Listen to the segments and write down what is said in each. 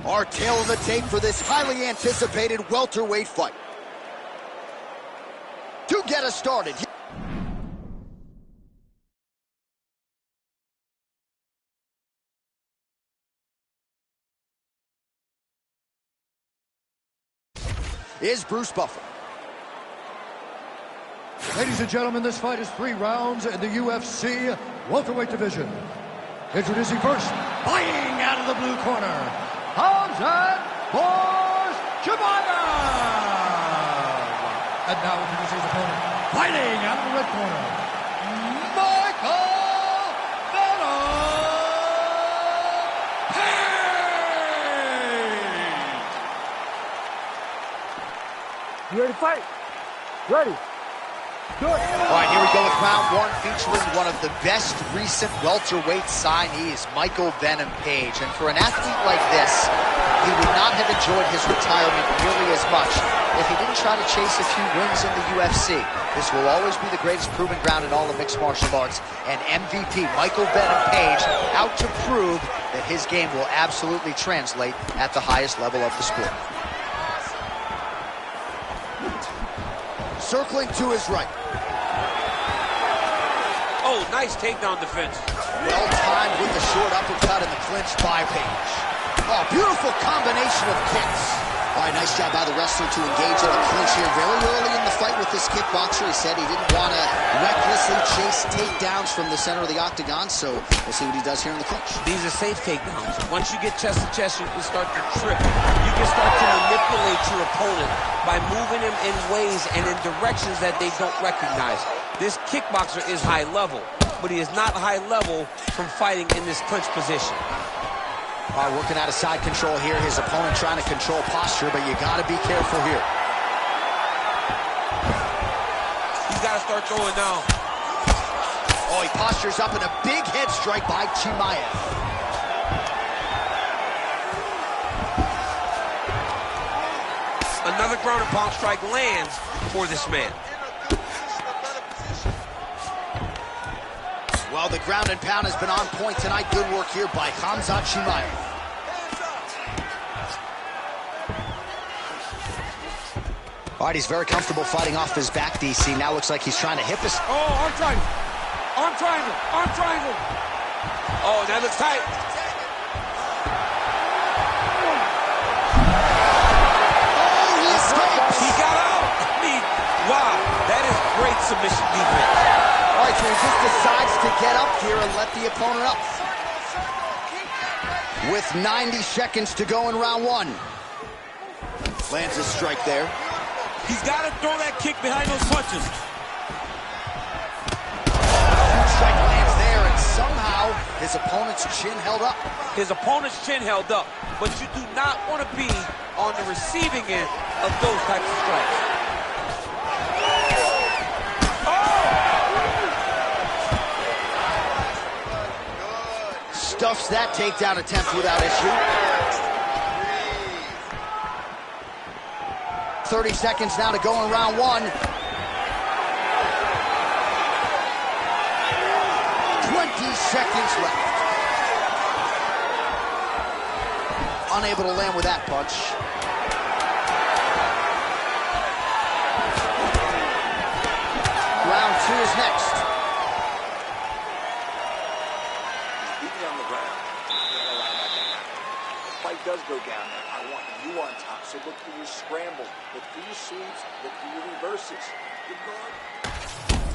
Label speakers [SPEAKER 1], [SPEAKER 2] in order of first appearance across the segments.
[SPEAKER 1] Our tail of the tape for this highly anticipated welterweight fight. To get us started, is Bruce Buffer.
[SPEAKER 2] Ladies and gentlemen, this fight is 3 rounds in the UFC welterweight division. Introducing first, fighting out of the blue corner, Hamzat Chimaev. And now introducing his opponent, fighting out of the red corner, Michael
[SPEAKER 3] You ready to fight? Ready. Good.
[SPEAKER 1] All right, here we go with round 1, featuring one of the best recent welterweight signees, Michael Venom Page. And for an athlete like this, he would not have enjoyed his retirement nearly as much if he didn't try to chase a few wins in the UFC. This will always be the greatest proving ground in all of mixed martial arts. And MVP Michael Venom Page out to prove that his game will absolutely translate at the highest level of the sport. Circling to his right.
[SPEAKER 4] Oh, nice takedown defense.
[SPEAKER 1] Well timed with the short uppercut and the clinch by Page. Oh, beautiful combination of kicks. All right, nice job by the wrestler to engage in the clinch here very early in the fight with this kickboxer. He said he didn't want to recklessly chase takedowns from the center of the octagon, so we'll see what he does here in the clinch.
[SPEAKER 4] These are safe takedowns. Once you get chest to chest, you can start to trip. You can start to manipulate your opponent by moving him in ways and in directions that they don't recognize. This kickboxer is high level, but he is not high level from fighting in this clinch position.
[SPEAKER 1] All right, working out of side control here. His opponent trying to control posture, but you got to be careful here.
[SPEAKER 4] He's got to start throwing now.
[SPEAKER 1] Oh, he postures up in a big head strike by Chimaev.
[SPEAKER 4] Another ground and pound strike lands for this man.
[SPEAKER 1] Well, the ground and pound has been on point tonight. Good work here by Hamzat Chimaev. All right, he's very comfortable fighting off his back, DC. Now looks like he's trying to hip us.
[SPEAKER 4] Oh, arm triangle. Arm triangle. Arm triangle. Oh, that looks tight.
[SPEAKER 1] Oh, he escapes.
[SPEAKER 4] He got out. I mean, wow, that is great submission defense.
[SPEAKER 1] All right, so he just decides to get up here and let the opponent up. With 90 seconds to go in round 1. Lands a strike there.
[SPEAKER 4] He's got to throw that kick behind those punches.
[SPEAKER 1] Strike lands there, and somehow his opponent's chin held up.
[SPEAKER 4] His opponent's chin held up, but you do not want to be on the receiving end of those types of strikes.
[SPEAKER 1] Stuffs that takedown attempt without issue. 30 seconds now to go in round 1. 20 seconds left. Unable to land with that punch. Round 2 is next.
[SPEAKER 5] Does go down there. I want you on top. So look for your scramble. Look for your sweeps. Look for your reverses. Good guard.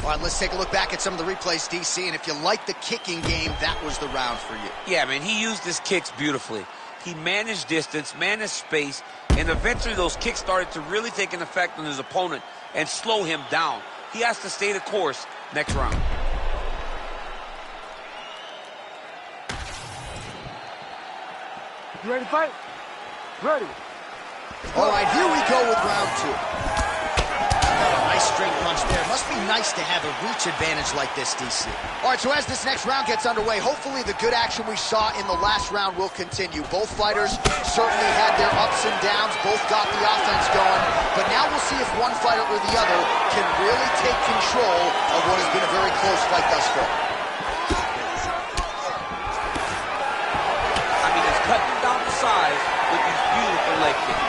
[SPEAKER 1] All right, let's take a look back at some of the replays, DC. And if you like the kicking game, that was the round for you.
[SPEAKER 4] Yeah, man, he used his kicks beautifully. He managed distance, managed space, and eventually those kicks started to really take an effect on his opponent and slow him down. He has to stay the course next round.
[SPEAKER 3] You ready to fight? Ready.
[SPEAKER 1] All right, here we go with round 2. Nice straight punch there. Must be nice to have a reach advantage like this, DC. All right, so as this next round gets underway, hopefully the good action we saw in the last round will continue. Both fighters certainly had their ups and downs. Both got the offense going. But now we'll see if one fighter or the other can really take control of what has been a very close fight thus far.
[SPEAKER 4] I mean, it's cutting down the size with these beautiful leg kicks.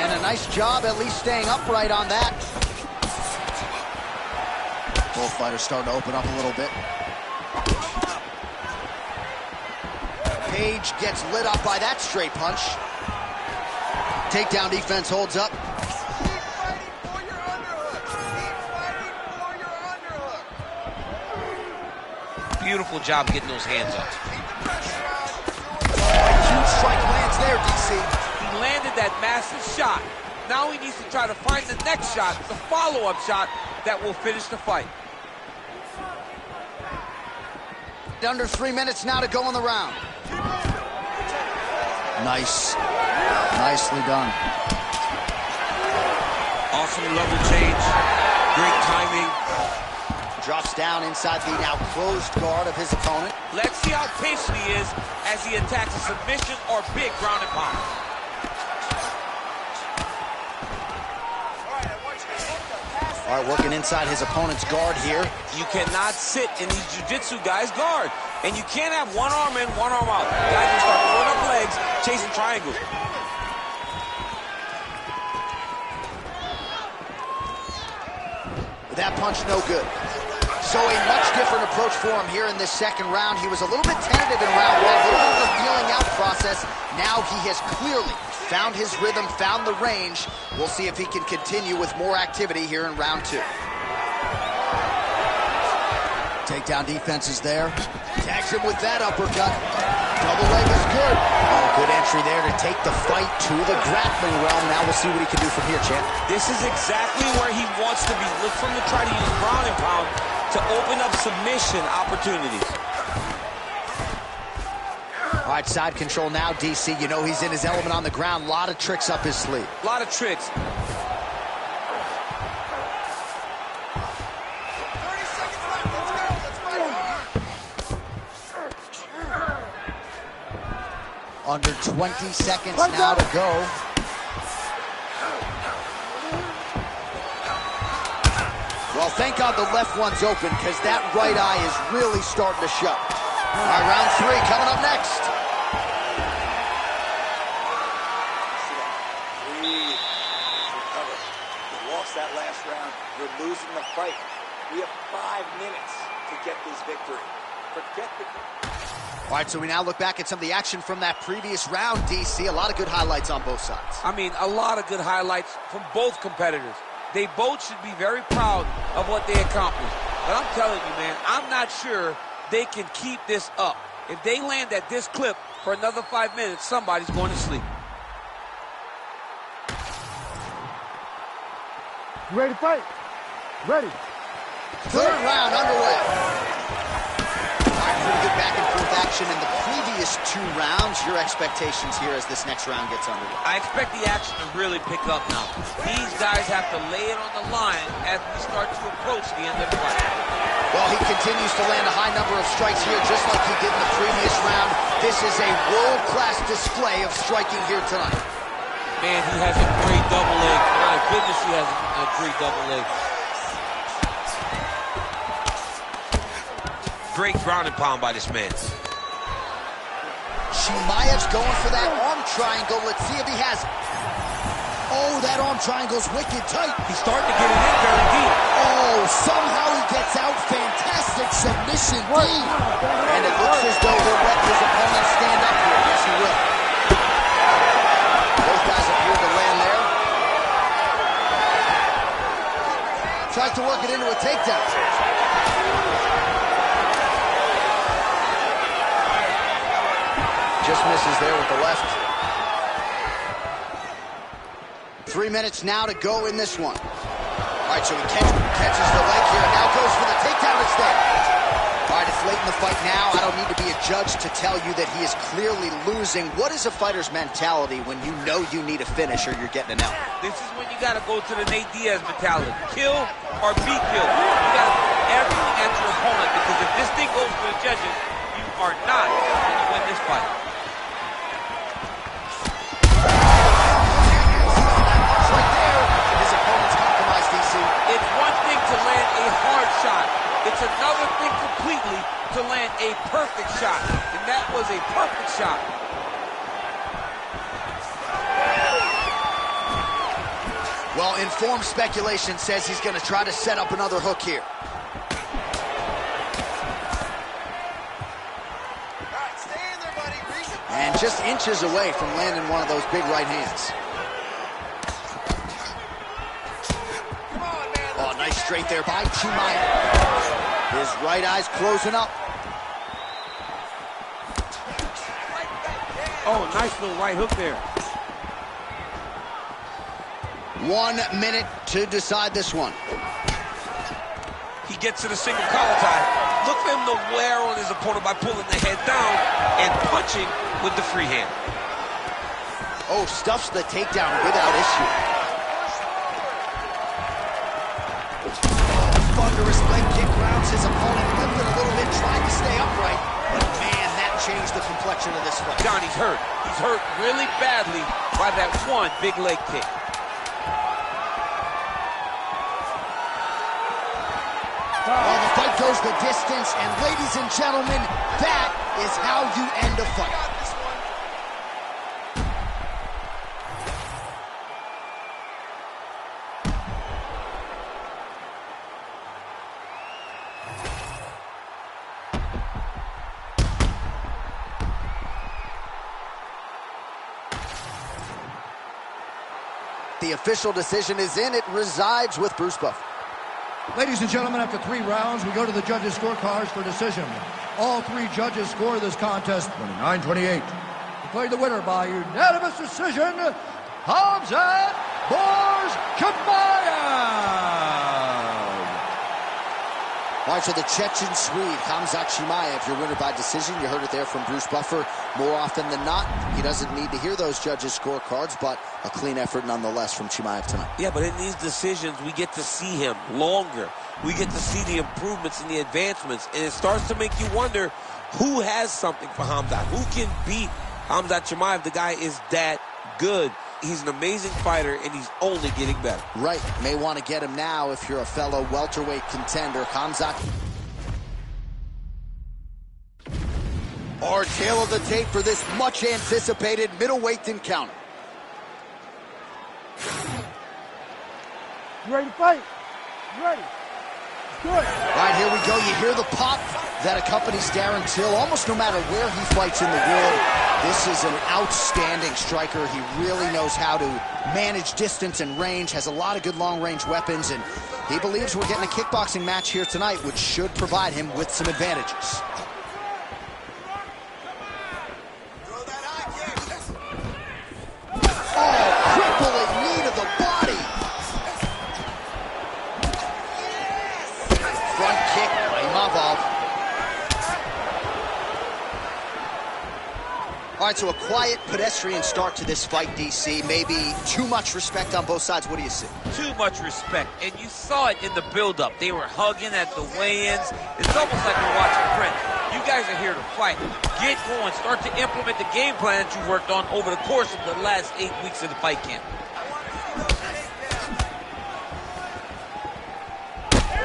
[SPEAKER 1] And a nice job at least staying upright on that. Both fighters starting to open up a little bit. Page gets lit up by that straight punch. Takedown defense holds up.
[SPEAKER 6] Keep fighting for your underhook. Keep fighting for your underhook.
[SPEAKER 4] Beautiful job getting those hands up.
[SPEAKER 6] Keep the pressure on.
[SPEAKER 1] Huge strike lands there, DC.
[SPEAKER 4] He landed that massive shot. Now he needs to try to find the next shot, the follow-up shot that will finish the fight.
[SPEAKER 1] Under 3 minutes now to go in the round. Nice. Nicely done.
[SPEAKER 4] Awesome level change. Great timing.
[SPEAKER 1] Drops down inside the now closed guard of his opponent.
[SPEAKER 4] Let's see how patient he is as he attacks a submission or big ground and pound.
[SPEAKER 1] All right, working inside his opponent's guard here.
[SPEAKER 4] You cannot sit in these jiu-jitsu guys' guard. And you can't have one arm in, one arm out. Guys will start throwing up legs, chasing triangles.
[SPEAKER 1] That punch no good. So a much different approach for him here in this second round. He was a little bit tentative in round one, a little bit of a feeling out process. Now he has clearly found his rhythm, found the range. We'll see if he can continue with more activity here in round two. Takedown defense is there. Tags him with that uppercut. Double leg is good. Oh, good entry there to take the fight to the grappling realm. Now we'll see what he can do from here, champ.
[SPEAKER 4] This is exactly where he wants to be. Look for him to try to use ground and pound to open up submission opportunities.
[SPEAKER 1] All right, side control now, DC. You know he's in his element on the ground. A lot of tricks up his sleeve.
[SPEAKER 4] A lot of tricks.
[SPEAKER 6] 30 seconds left. Let's go. Let's fight hard.
[SPEAKER 1] Under 20 seconds now to go. Well, thank God the left one's open because that right eye is really starting to shut. All right, round three coming up next.
[SPEAKER 5] Breathe. Recover. You lost that last round. You're losing the fight. We have 5 minutes to get this victory. Forget the...
[SPEAKER 1] All right, so we now look back at some of the action from that previous round, DC. A lot of good highlights on both sides.
[SPEAKER 4] I mean, a lot of good highlights from both competitors. They both should be very proud of what they accomplished. But I'm telling you, man, I'm not sure they can keep this up. If they land at this clip for another 5 minutes, somebody's going to sleep.
[SPEAKER 3] You ready to fight? Ready.
[SPEAKER 1] Third round underway. All right, pretty good back and forth action in the previous 2 rounds. Your expectations here as this next round gets underway?
[SPEAKER 4] I expect the action to really pick up now. These guys have to lay it on the line as we start to approach the end of the fight.
[SPEAKER 1] Well, he continues to land a high number of strikes here, just like he did in the previous round. This is a world-class display of striking here tonight.
[SPEAKER 4] Man, he has a great double leg. My goodness, he has a great double leg. Great ground and pound by this man.
[SPEAKER 1] Chimaev's going for that arm triangle. Let's see if he has it. Oh, that arm triangle's wicked tight.
[SPEAKER 4] He's starting to get it in very deep.
[SPEAKER 1] Oh, somehow he gets out. Fantastic submission deep. And it looks as though he'll let his opponent stand up here. Yes, he will. Both guys appear to land there. Tries to work it into a takedown. Just misses there with the left. 3 minutes now to go in this one. All right, so he catches the leg here and now goes for the takedown instead. All right, it's late in the fight now. I don't need to be a judge to tell you that he is clearly losing. What is a fighter's mentality when you know you need a finish or you're getting an L?
[SPEAKER 4] This is when you got to go to the Nate Diaz mentality. Kill or be killed. You got to put everything at your opponent because if this thing goes to the judges, you are not going to win this fight. It's one thing to land a hard shot. It's It's another thing completely to land a perfect shot. And that was a perfect shot.
[SPEAKER 1] Well, informed speculation says he's going to try to set up another hook here.
[SPEAKER 6] All right, stay in there, buddy. Reset.
[SPEAKER 1] And just inches away from landing one of those big right hands.
[SPEAKER 6] Come on, man.
[SPEAKER 1] Oh, nice straight there by Chimaev. His right eye's closing up.
[SPEAKER 4] Oh, nice little right hook there.
[SPEAKER 1] 1 minute to decide this one.
[SPEAKER 4] He gets to the single collar tie. Look for him to wear on his opponent by pulling the head down and punching with the free hand.
[SPEAKER 1] Oh, stuffs the takedown without issue. Thunderous leg kick rounds his opponent, limping a little bit, trying to stay upright. But man, that changed the complexion of this fight.
[SPEAKER 4] Johnny's hurt. He's hurt really badly by that one big leg kick.
[SPEAKER 1] Well, the fight goes the distance, and ladies and gentlemen, that is how you end a fight.
[SPEAKER 6] Got this one.
[SPEAKER 1] The official decision is in. It resides with Bruce Buffer.
[SPEAKER 2] Ladies and gentlemen, after 3 rounds, we go to the judges' scorecards for decision. All 3 judges score this contest 29-28. Declared the winner by unanimous decision, Khamzat Chimaev.
[SPEAKER 1] All right, so the Chechen Swede, Khamzat Chimaev, your winner by decision. You heard it there from Bruce Buffer. More often than not, he doesn't need to hear those judges' scorecards, but a clean effort nonetheless from Chimaev tonight.
[SPEAKER 4] Yeah, but in these decisions, we get to see him longer. We get to see the improvements and the advancements, and it starts to make you wonder who has something for Khamzat. Who can beat Khamzat Chimaev? The guy is that good. He's an amazing fighter, and he's only getting better.
[SPEAKER 1] Right. May want to get him now if you're a fellow welterweight contender. Khamzat. Our tail of the tape for this much-anticipated middleweight encounter.
[SPEAKER 3] You ready to fight? You ready? Do it.
[SPEAKER 1] All right, here we go. You hear the pop that accompanies Darren Till almost no matter where he fights in the world. This is an outstanding striker. He really knows how to manage distance and range, has a lot of good long-range weapons, and he believes we're getting a kickboxing match here tonight, which should provide him with some advantages.
[SPEAKER 6] Throw that high kick.
[SPEAKER 1] Oh, crippling knee to the body. Front kick by Imavov. All right, so a quiet, pedestrian start to this fight, DC. Maybe too much respect on both sides. What do you see?
[SPEAKER 4] Too much respect, and you saw it in the build-up. They were hugging at the weigh-ins. It's almost like you're watching friends. You guys are here to fight. Get going. Start to implement the game plan that you worked on over the course of the last 8 weeks of the fight camp.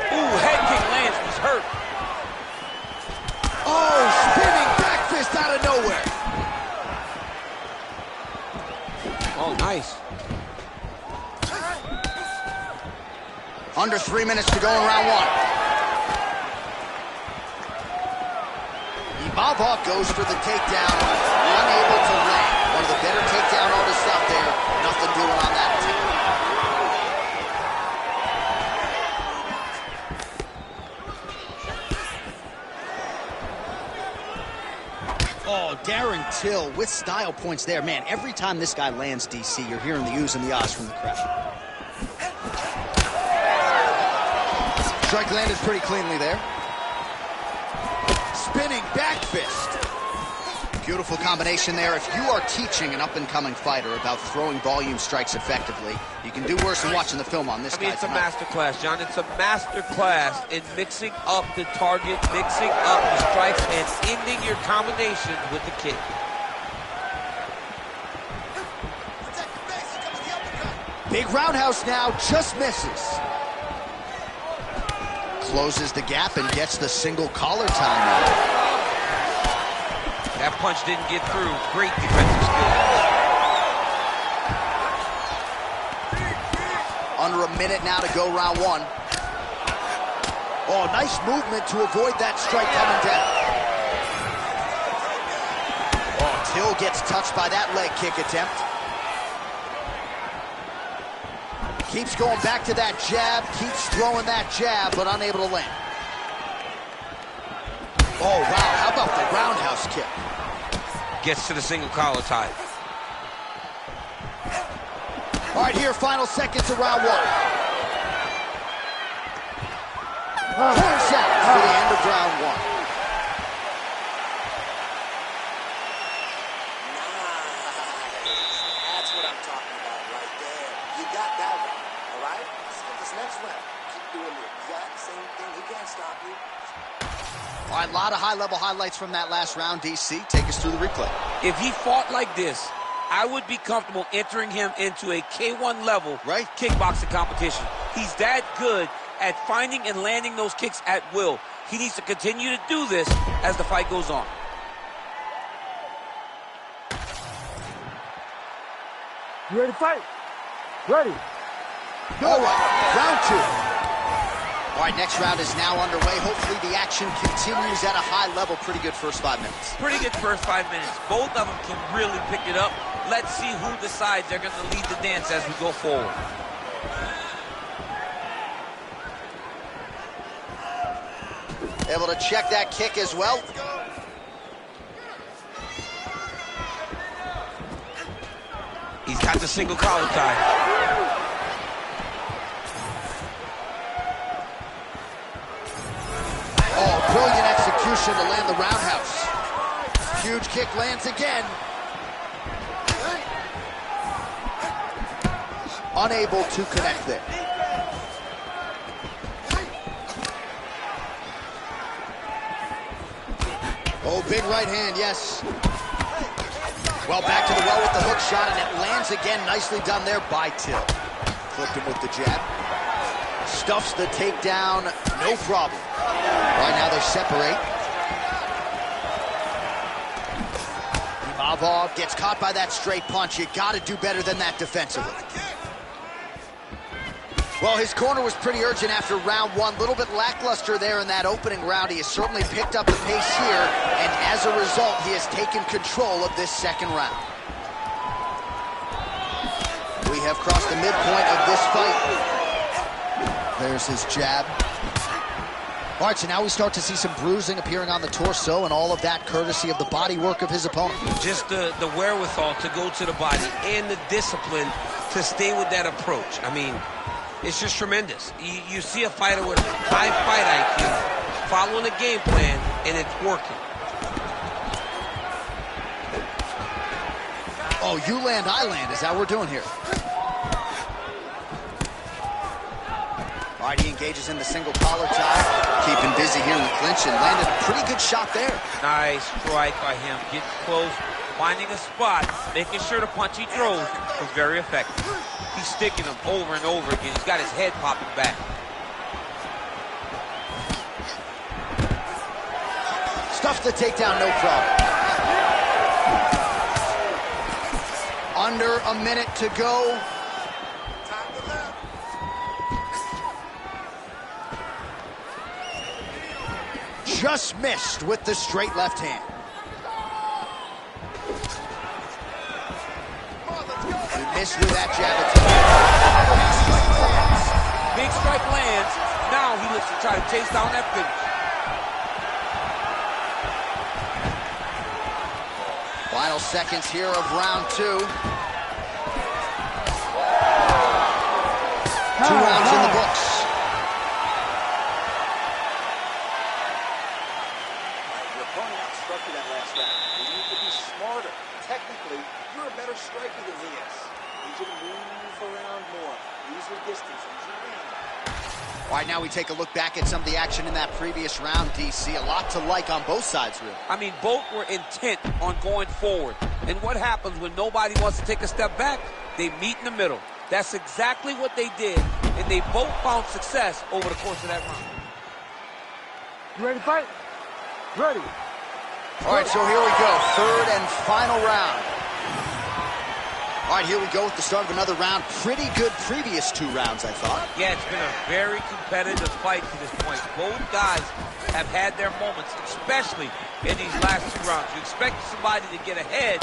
[SPEAKER 4] Ooh, head kick lands. He's hurt.
[SPEAKER 1] Oh, spinning back fist out of nowhere.
[SPEAKER 4] Oh, nice.
[SPEAKER 1] Under 3 minutes to go in round 1. Imavov goes for the takedown, unable to land. One of the better takedown artists out there. Nothing doing on that team. Oh, Darren Till with style points there. Man, every time this guy lands, DC, you're hearing the oohs and the ahs from the crowd. Strike landed pretty cleanly there. Spinning back fist. Beautiful combination there. If you are teaching an up-and-coming fighter about throwing volume strikes effectively, you can do worse than watching the film on this guy.
[SPEAKER 4] It's a master class, John. It's a master class in mixing up the target, mixing up the strikes, and ending your combination with the kick.
[SPEAKER 1] Big roundhouse now, just misses. Closes the gap and gets the single collar time now.
[SPEAKER 4] That punch didn't get through. Great defensive skill.
[SPEAKER 1] Under a minute now to go, round one. Oh, nice movement to avoid that strike coming down. Oh, Till gets touched by that leg kick attempt. Keeps going back to that jab, keeps throwing that jab, but unable to land. Oh, wow, how about the roundhouse kick?
[SPEAKER 4] Gets to the single collar tie.
[SPEAKER 1] All right, here, final seconds of round one. Corner sounds for the end of round one.
[SPEAKER 5] Nice. That's what I'm talking about right there. You got that one, all right? So this next round, keep doing the exact same thing. He can't stop you.
[SPEAKER 1] All right, a lot of high-level highlights from that last round, DC. Take us through the replay.
[SPEAKER 4] If he fought like this, I would be comfortable entering him into a K1 level kickboxing competition. He's that good at finding and landing those kicks at will. He needs to continue to do this as the fight goes on.
[SPEAKER 3] You ready to fight? Ready.
[SPEAKER 1] All right, round two. All right, next round is now underway. Hopefully the action continues at a high level. Pretty good first 5 minutes.
[SPEAKER 4] Pretty good first 5 minutes. Both of them can really pick it up. Let's see who decides they're going to lead the dance as we go forward.
[SPEAKER 1] Able to check that kick as well.
[SPEAKER 4] He's got the single collar tie.
[SPEAKER 1] Oh, brilliant execution to land the roundhouse. Huge kick lands again. Unable to connect there. Oh, big right hand, yes. Well, back to the well with the hook shot, and it lands again. Nicely done there by Till. Clipped him with the jab. Stuffs the takedown, no problem. Right now they separate. Imavov gets caught by that straight punch. You got to do better than that defensively. Well, his corner was pretty urgent after round one. A little bit lackluster there in that opening round. He has certainly picked up the pace here, and as a result, he has taken control of this second round. We have crossed the midpoint of this fight. There's his jab. All right, so now we start to see some bruising appearing on the torso, and all of that courtesy of the body work of his opponent.
[SPEAKER 4] Just the wherewithal to go to the body and the discipline to stay with that approach. I mean, it's just tremendous. You see a fighter with high fight IQ following a game plan, and it's working.
[SPEAKER 1] Oh, you land, I land. Is that what we're doing here? All right, he engages in the single collar tie. Keeping busy here in the clinch and landed a pretty good shot there.
[SPEAKER 4] Nice strike by him. Getting close, finding a spot, making sure the punch he throws was very effective. He's sticking them over and over again. He's got his head popping back.
[SPEAKER 1] Stuffs the takedown, no problem. Under a minute to go. Just missed with the straight left hand. He missed with that jab attack.
[SPEAKER 4] Big strike lands. Now he looks to try to chase down that finish.
[SPEAKER 1] Final seconds here of round two. 2 rounds in the books.
[SPEAKER 5] Your opponent outstruck you that last round. You need to be smarter. Technically, you're a better striker than he is. You need you to move around more. Use your distance. Use your range.
[SPEAKER 1] All right, now we take a look back at some of the action in that previous round, DC. A lot to like on both sides, really.
[SPEAKER 4] I mean, both were intent on going forward. And what happens when nobody wants to take a step back? They meet in the middle. That's exactly what they did, and they both found success over the course of that round.
[SPEAKER 3] You ready to fight? Ready.
[SPEAKER 1] All right, so here we go. Third and final round. All right, here we go with the start of another round. Pretty good previous 2 rounds, I thought.
[SPEAKER 4] Yeah, it's been a very competitive fight to this point. Both guys have had their moments, especially in these last 2 rounds. You expect somebody to get ahead.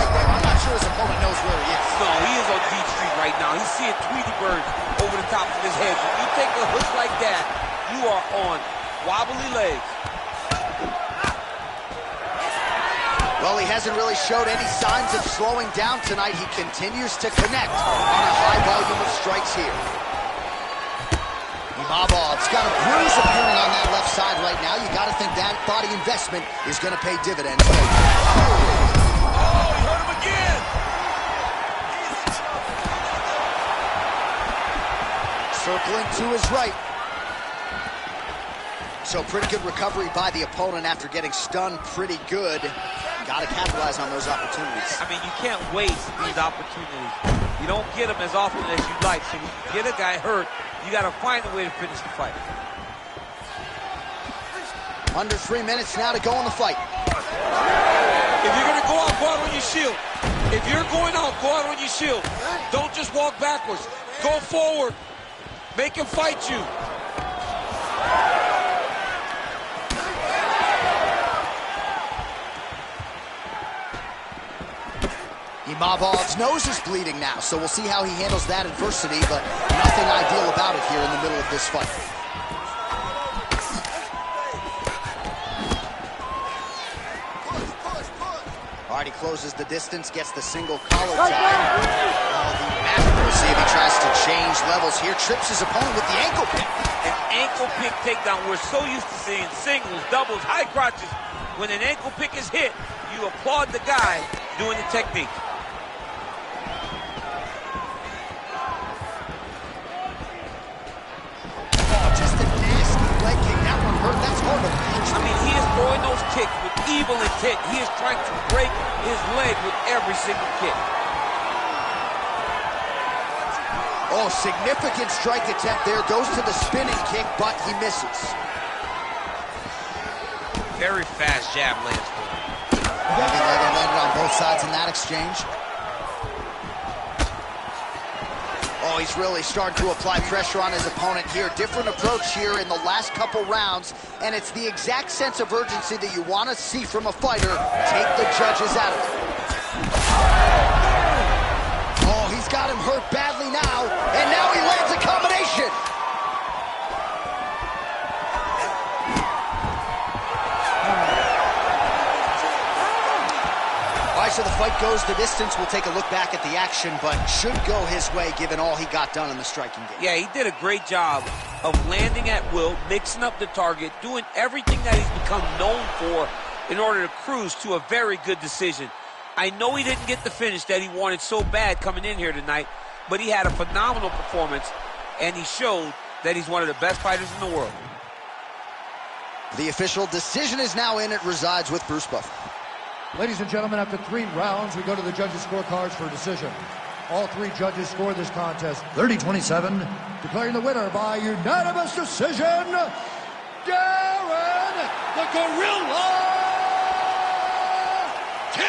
[SPEAKER 1] I'm not sure his opponent knows where he is.
[SPEAKER 4] No, he is on deep street right now. He's seeing Tweety Bird over the top of his head. When you take a hook like that, you are on wobbly legs.
[SPEAKER 1] Well, he hasn't really showed any signs of slowing down tonight. He continues to connect on a high volume of strikes here. Imavov's got a bruise appearing on that left side right now. You got to think that body investment is going to pay dividends.
[SPEAKER 4] Oh, he hurt him again.
[SPEAKER 1] Circling to his right. So pretty good recovery by the opponent after getting stunned pretty good. Got to capitalize on those opportunities.
[SPEAKER 4] I mean, you can't waste these opportunities. You don't get them as often as you'd like. So when you get a guy hurt, you got to find a way to finish the fight.
[SPEAKER 1] Under 3 minutes now to go in the fight.
[SPEAKER 4] If you're going to go out on your shield. If you're going out, go out on your shield. Don't just walk backwards. Go forward. Make him fight you.
[SPEAKER 1] Imavov's nose is bleeding now, so we'll see how he handles that adversity, but nothing ideal about it here in the middle of this fight. All right, he closes the distance, gets the single collar tie. Oh, the master. We'll see if he tries to change levels here. Trips his opponent with the ankle pick.
[SPEAKER 4] An ankle pick takedown. We're so used to seeing singles, doubles, high crotches. When an ankle pick is hit, you applaud the guy doing the technique. I mean, he is throwing those kicks with evil intent. He is trying to break his leg with every single kick.
[SPEAKER 1] Oh, significant strike attempt there. Goes to the spinning kick, but he misses.
[SPEAKER 4] Very fast jab lands for him.
[SPEAKER 1] Heavy leg landed on both sides in that exchange. Oh, he's really starting to apply pressure on his opponent here. Different approach here in the last couple rounds, and it's the exact sense of urgency that you want to see from a fighter. Take the judges out of it. Oh, he's got him hurt badly now, and now he lands a combination. So the fight goes the distance. We'll take a look back at the action, but should go his way given all he got done in the striking game.
[SPEAKER 4] Yeah, he did a great job of landing at will, mixing up the target, doing everything that he's become known for in order to cruise to a very good decision. I know he didn't get the finish that he wanted so bad coming in here tonight, but he had a phenomenal performance, and he showed that he's one of the best fighters in the world.
[SPEAKER 1] The official decision is now in. It resides with Bruce Buffer.
[SPEAKER 2] Ladies and gentlemen, after 3 rounds, we go to the judges' scorecards for a decision. All 3 judges score this contest 30-27, declaring the winner by unanimous decision, Darren the Gorilla Till!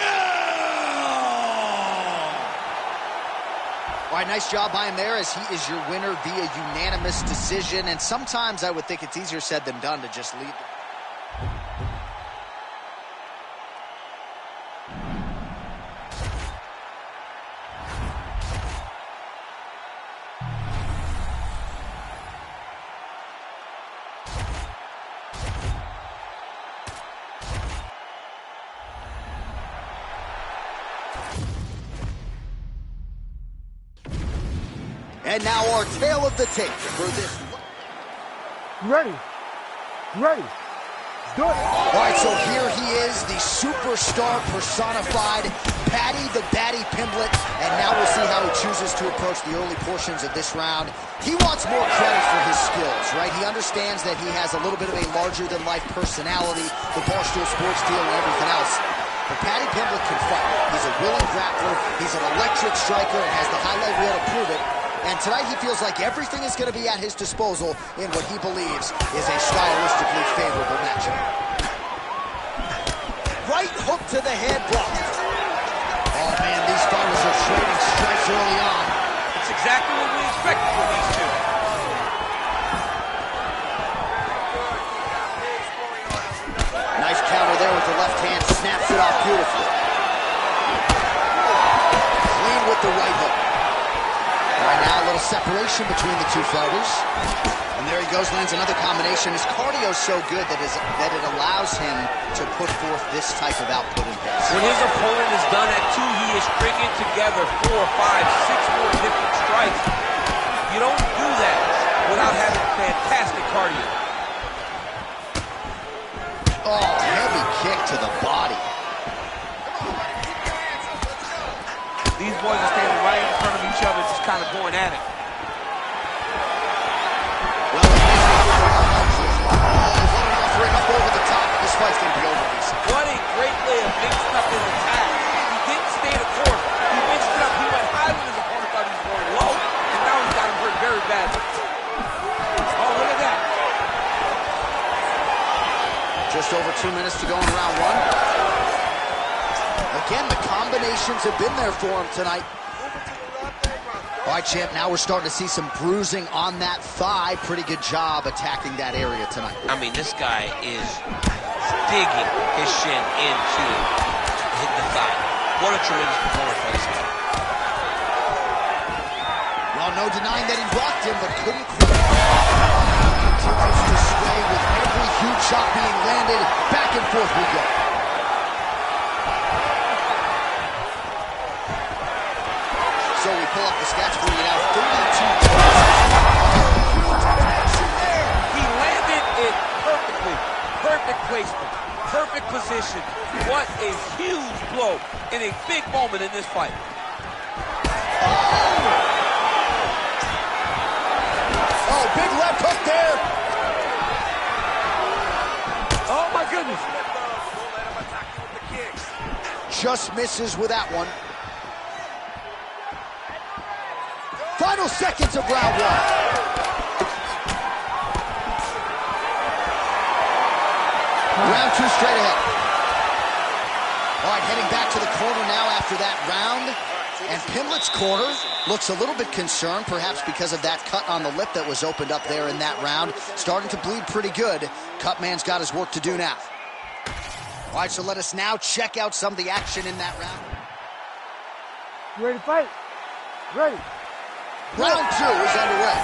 [SPEAKER 1] All right, nice job by him there, as he is your winner via unanimous decision. And sometimes I would think it's easier said than done to just lead. And now our tale of the tape for this.
[SPEAKER 3] Ready. Ready. Do it.
[SPEAKER 1] All right, so here he is, the superstar personified, Paddy the Baddy Pimblett, and now we'll see how he chooses to approach the early portions of this round. He wants more credit for his skills, right? He understands that he has a little bit of a larger-than-life personality, the Barstool Sports deal and everything else. But Paddy Pimblett can fight. He's a willing grappler, he's an electric striker, and has the highlight reel to prove it. And tonight he feels like everything is going to be at his disposal in what he believes is a stylistically favorable matchup. Right hook to the head blocked. Oh man, these fighters are trading strikes early on.
[SPEAKER 4] It's exactly what we expected from these two.
[SPEAKER 1] Nice counter there with the left hand, snaps it off beautifully. Clean with the right hook. Right now, a little separation between the two fighters. And there he goes, lands another combination. His cardio's so good that it allows him to put forth this type of output and pace.
[SPEAKER 4] When his opponent is done at 2, he is stringing together 4, 5, 6 more different strikes. You don't do that without having fantastic cardio.
[SPEAKER 1] Oh, heavy kick to the body.
[SPEAKER 4] These boys are standing right in front of each other, just kind of going at it.
[SPEAKER 1] Well, offering up over the top. This fight's going to be over, Lisa.
[SPEAKER 4] What a great way of mixing up his attack. He didn't stay the course. He mixed it up. He went high when his opponent thought he was going low, and now he's got him hurt very badly. Oh, look at that.
[SPEAKER 1] Just over 2 minutes to go in round 1. Again, the combinations have been there for him tonight. All right, champ, now we're starting to see some bruising on that thigh. Pretty good job attacking that area tonight.
[SPEAKER 4] I mean, this guy is digging his shin into the thigh. What a tremendous performance by this guy.
[SPEAKER 1] Well, no denying that he blocked him, but couldn't quite. Continues to sway with every huge shot being landed. Back and forth we go. So we pull up the stats for you now. 32
[SPEAKER 4] He landed it perfectly. Perfect placement. Perfect position. What a huge blow in a big moment in this fight.
[SPEAKER 1] Oh, big left hook there.
[SPEAKER 4] Oh, my goodness.
[SPEAKER 1] Just misses with that one. Final seconds of round 1. Round 2 straight ahead. All right, heading back to the corner now after that round. And Pimlet's corner looks a little bit concerned, perhaps because of that cut on the lip that was opened up there in that round. Starting to bleed pretty good. Cutman's got his work to do now. All right, so let us now check out some of the action in that round.
[SPEAKER 3] You ready to fight? Ready.
[SPEAKER 1] Round 2 is underway.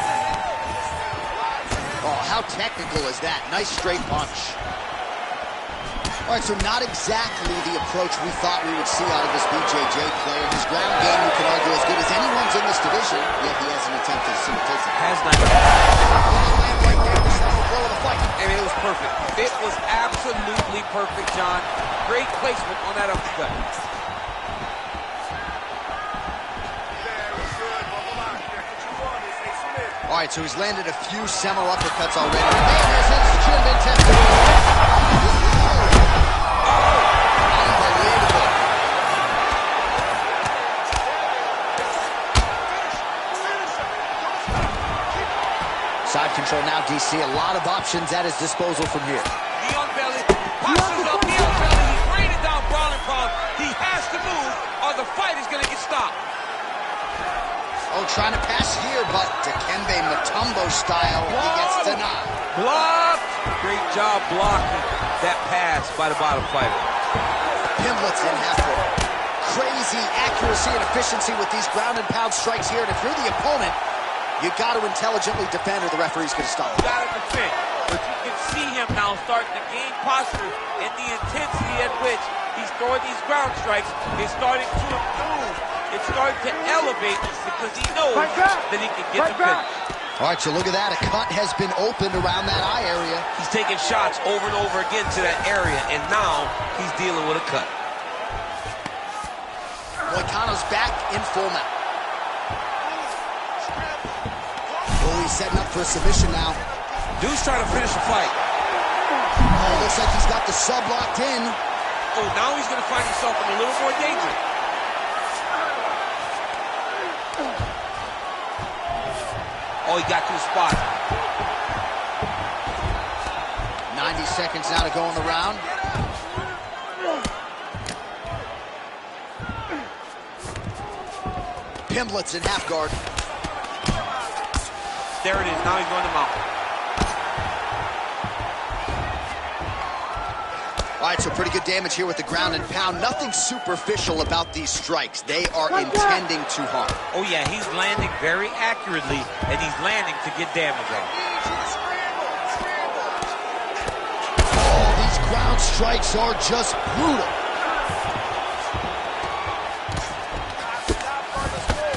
[SPEAKER 1] Oh, how technical is that? Nice straight punch. All right, so not exactly the approach we thought we would see out of this BJJ player. His ground game, you could argue, as good as anyone's in this division, yet he hasn't attempted a single takedown.
[SPEAKER 4] Has not.
[SPEAKER 1] Right there, the central blow of the fight.
[SPEAKER 4] I mean, it was perfect. It was absolutely perfect, John. Great placement on that uppercut.
[SPEAKER 1] All right, so he's landed a few seminal uppercuts already. Man, has his chin been tested? Unbelievable. Side control now, DC. A lot of options at his disposal from here.
[SPEAKER 4] Knee on belly, postures up, knee on belly. He's raining down brawling pound. He has to move, or the fight is going to get stopped.
[SPEAKER 1] Oh, trying to pass here, but Dikembe Mutombo style, he gets denied.
[SPEAKER 4] Blocked. Great job blocking that pass by the bottom fighter.
[SPEAKER 1] Pimlet's in half court. Crazy accuracy and efficiency with these ground and pound strikes here, and if you're the opponent, you got to intelligently defend or the referee's going to stop.
[SPEAKER 4] You got to defend, but you can see him now starting to gain posture, and the intensity at which he's throwing these ground strikes is starting to improve. It's starting to elevate because he knows that he can get the finish.
[SPEAKER 1] All right, so look at that. A cut has been opened around that eye area.
[SPEAKER 4] He's taking shots over and over again to that area, and now he's dealing with a cut.
[SPEAKER 1] Moicano's back in full mount. Oh, he's setting up for a submission now.
[SPEAKER 4] Dude's trying to finish the fight.
[SPEAKER 1] Oh, looks like he's got the sub locked in.
[SPEAKER 4] Oh, now he's going to find himself in a little more danger. Oh, he got to the spot.
[SPEAKER 1] 90 seconds now to go in the round. Pimblets in half guard.
[SPEAKER 4] There it is. Now he's going to mount.
[SPEAKER 1] All right, so pretty good damage here with the ground and pound. Nothing superficial about these strikes. They are intending to harm.
[SPEAKER 4] Oh, yeah, he's landing very accurately, and he's landing to get damage on.
[SPEAKER 1] Oh, these ground strikes are just brutal.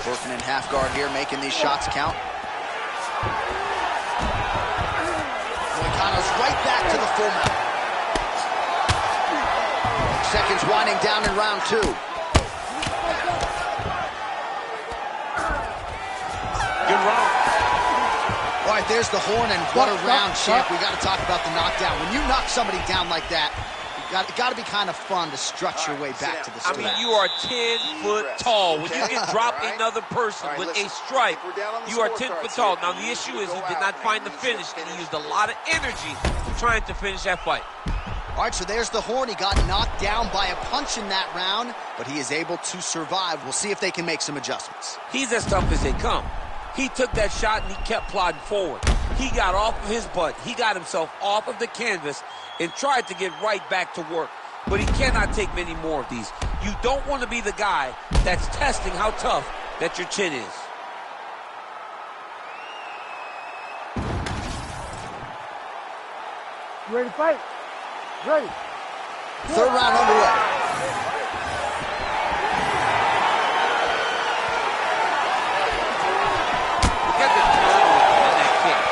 [SPEAKER 1] Working in half guard here, making these shots count. Moicano's right back to the full mount. Seconds winding down in round 2. Good
[SPEAKER 4] round.
[SPEAKER 1] All right, there's the horn, and what a round, champ. We got to talk about the knockdown. When you knock somebody down like that, it got to be kind of fun to strut your way back to the stool.
[SPEAKER 4] I mean, you are 10 foot tall. When you can drop another person with a strike, you are 10 foot tall. Now, the issue is he did not find the finish, and he used a lot of energy trying to finish that fight.
[SPEAKER 1] All right, so there's the horn. He got knocked down by a punch in that round, but he is able to survive. We'll see if they can make some adjustments.
[SPEAKER 4] He's as tough as they come. He took that shot and he kept plodding forward. He got off of his butt. He got himself off of the canvas and tried to get right back to work. But he cannot take many more of these. You don't want to be the guy that's testing how tough that your chin is.
[SPEAKER 3] You ready to fight? Ready.
[SPEAKER 1] Third round underway.
[SPEAKER 4] Look at the turn on that kick.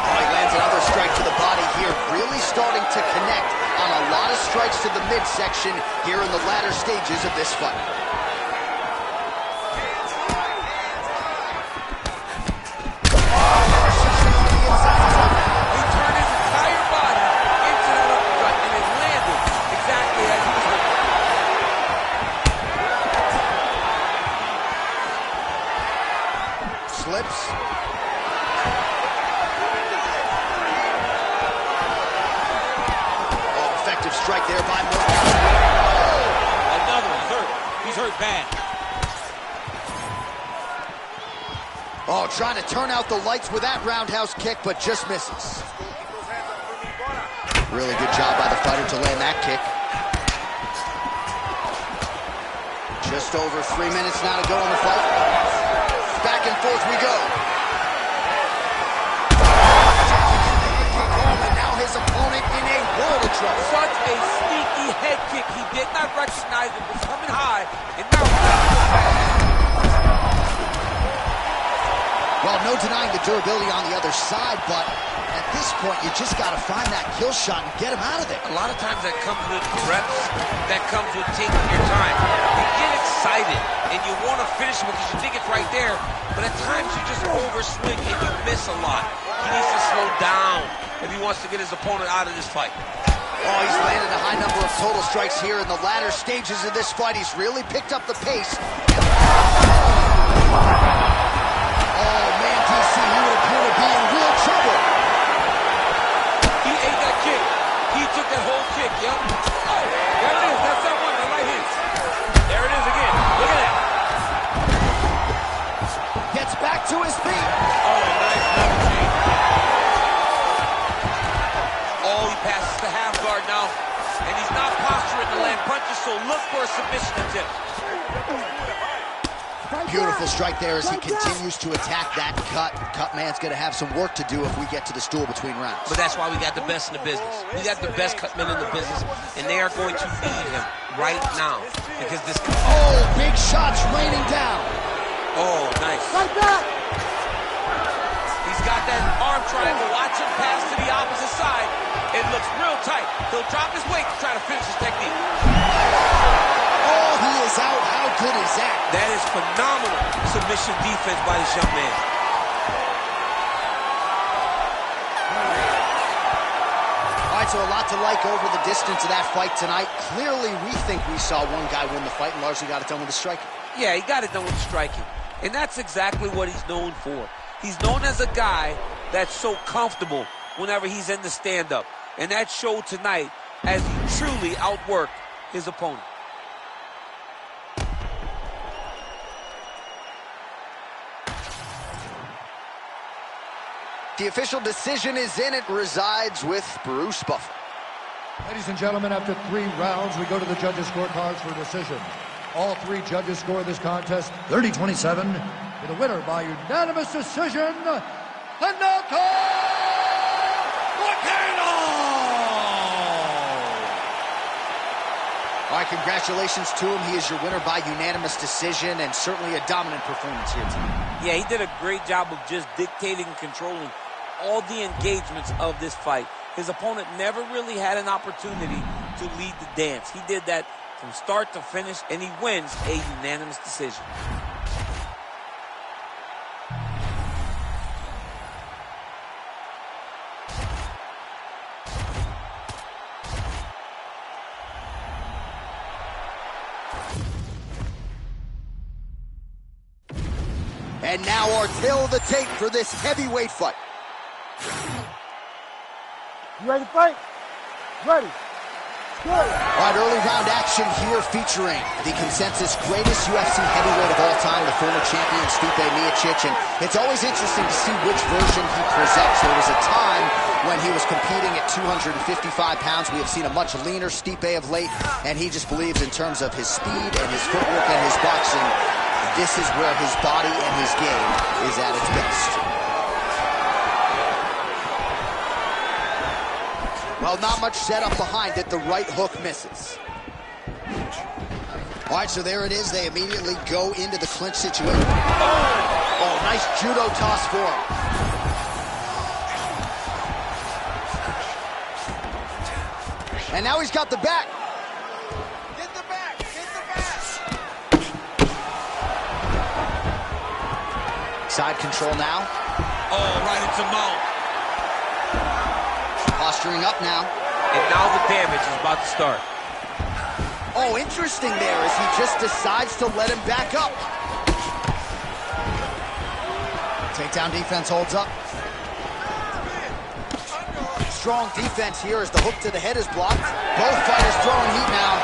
[SPEAKER 1] Oh, he lands another strike to the body here. Really starting to connect on a lot of strikes to the midsection here in the latter stages of this fight. Slips. Oh, effective strike there by Moicano.
[SPEAKER 4] Oh, another. He's hurt. He's hurt bad.
[SPEAKER 1] Oh, trying to turn out the lights with that roundhouse kick, but just misses. Really good job by the fighter to land that kick. Just over 3 minutes now to go in the fight. Back and forth we go. And now his opponent in a world of trouble.
[SPEAKER 4] Such a sneaky head kick. He did not recognize it was coming high, and now.
[SPEAKER 1] Well, no denying the durability on the other side, but at this point, you just got to find that kill shot and get him out of there.
[SPEAKER 4] A lot of times that comes with reps, that comes with taking your time. You get excited, and you want to finish it because you think it's right there, but at times you just overswing and you miss a lot. He needs to slow down if he wants to get his opponent out of this fight.
[SPEAKER 1] Oh, he's landed a high number of total strikes here in the latter stages of this fight. He's really picked up the pace. Oh, man, DC, he would appear to be in real trouble.
[SPEAKER 4] He ate that kick. He took that whole kick, yep. Oh, there it is. That's that one, the right hand. There it is again. Look at that.
[SPEAKER 1] Gets back to his feet.
[SPEAKER 4] Oh, nice left chain. Oh, he passes the half guard now. And he's not posturing to land punches, so look for a submission attempt.
[SPEAKER 1] Beautiful strike there as he continues to attack that cut. Cut man's going to have some work to do if we get to the stool between rounds.
[SPEAKER 4] But that's why we got the best in the business. We got the best cut men in the business, and they are going to need him right now because this.
[SPEAKER 1] Oh, big shots raining down.
[SPEAKER 4] Oh, nice.
[SPEAKER 3] Fight back.
[SPEAKER 4] He's got that arm triangle. Watch him pass to the opposite side. It looks real tight. He'll drop his weight to try to finish his technique.
[SPEAKER 1] Oh, he is out. How good is that?
[SPEAKER 4] That is phenomenal submission defense by this young man.
[SPEAKER 1] All right, so a lot to like over the distance of that fight tonight. Clearly, we think we saw one guy win the fight, and largely got it done with a striker.
[SPEAKER 4] Yeah, he got it done with striking. And that's exactly what he's known for. He's known as a guy that's so comfortable whenever he's in the stand-up. And that showed tonight as he truly outworked his opponent.
[SPEAKER 1] The official decision is in. It resides with Bruce Buffer.
[SPEAKER 2] Ladies and gentlemen, after 3 rounds, we go to the judges' scorecards for a decision. All 3 judges score this contest 30-27. With a winner by unanimous decision, the knockout volcano!
[SPEAKER 1] All right, congratulations to him. He is your winner by unanimous decision, and certainly a dominant performance here tonight.
[SPEAKER 4] Yeah, he did a great job of just dictating and controlling all the engagements of this fight. His opponent never really had an opportunity to lead the dance. He did that from start to finish, and he wins a unanimous decision.
[SPEAKER 1] And now our tail of the tape for this heavyweight fight.
[SPEAKER 3] You ready to fight? Ready. Good.
[SPEAKER 1] All right, early round action here featuring the consensus greatest UFC heavyweight of all time, the former champion Stipe Miocic. And it's always interesting to see which version he presents. There was a time when he was competing at 255 pounds. We have seen a much leaner Stipe of late, and he just believes in terms of his speed and his footwork and his boxing, this is where his body and his game is at its best. Well, not much setup behind it. The right hook misses. All right, so there it is. They immediately go into the clinch situation. Oh, nice judo toss for him. And now he's got the back.
[SPEAKER 6] Get the back. Get the back.
[SPEAKER 1] Side control now.
[SPEAKER 4] Oh, right into mount.
[SPEAKER 1] Posturing up now.
[SPEAKER 4] And now the damage is about to start.
[SPEAKER 1] Oh, interesting there as he just decides to let him back up. Takedown defense holds up. Strong defense here as the hook to the head is blocked. Both fighters throwing heat now.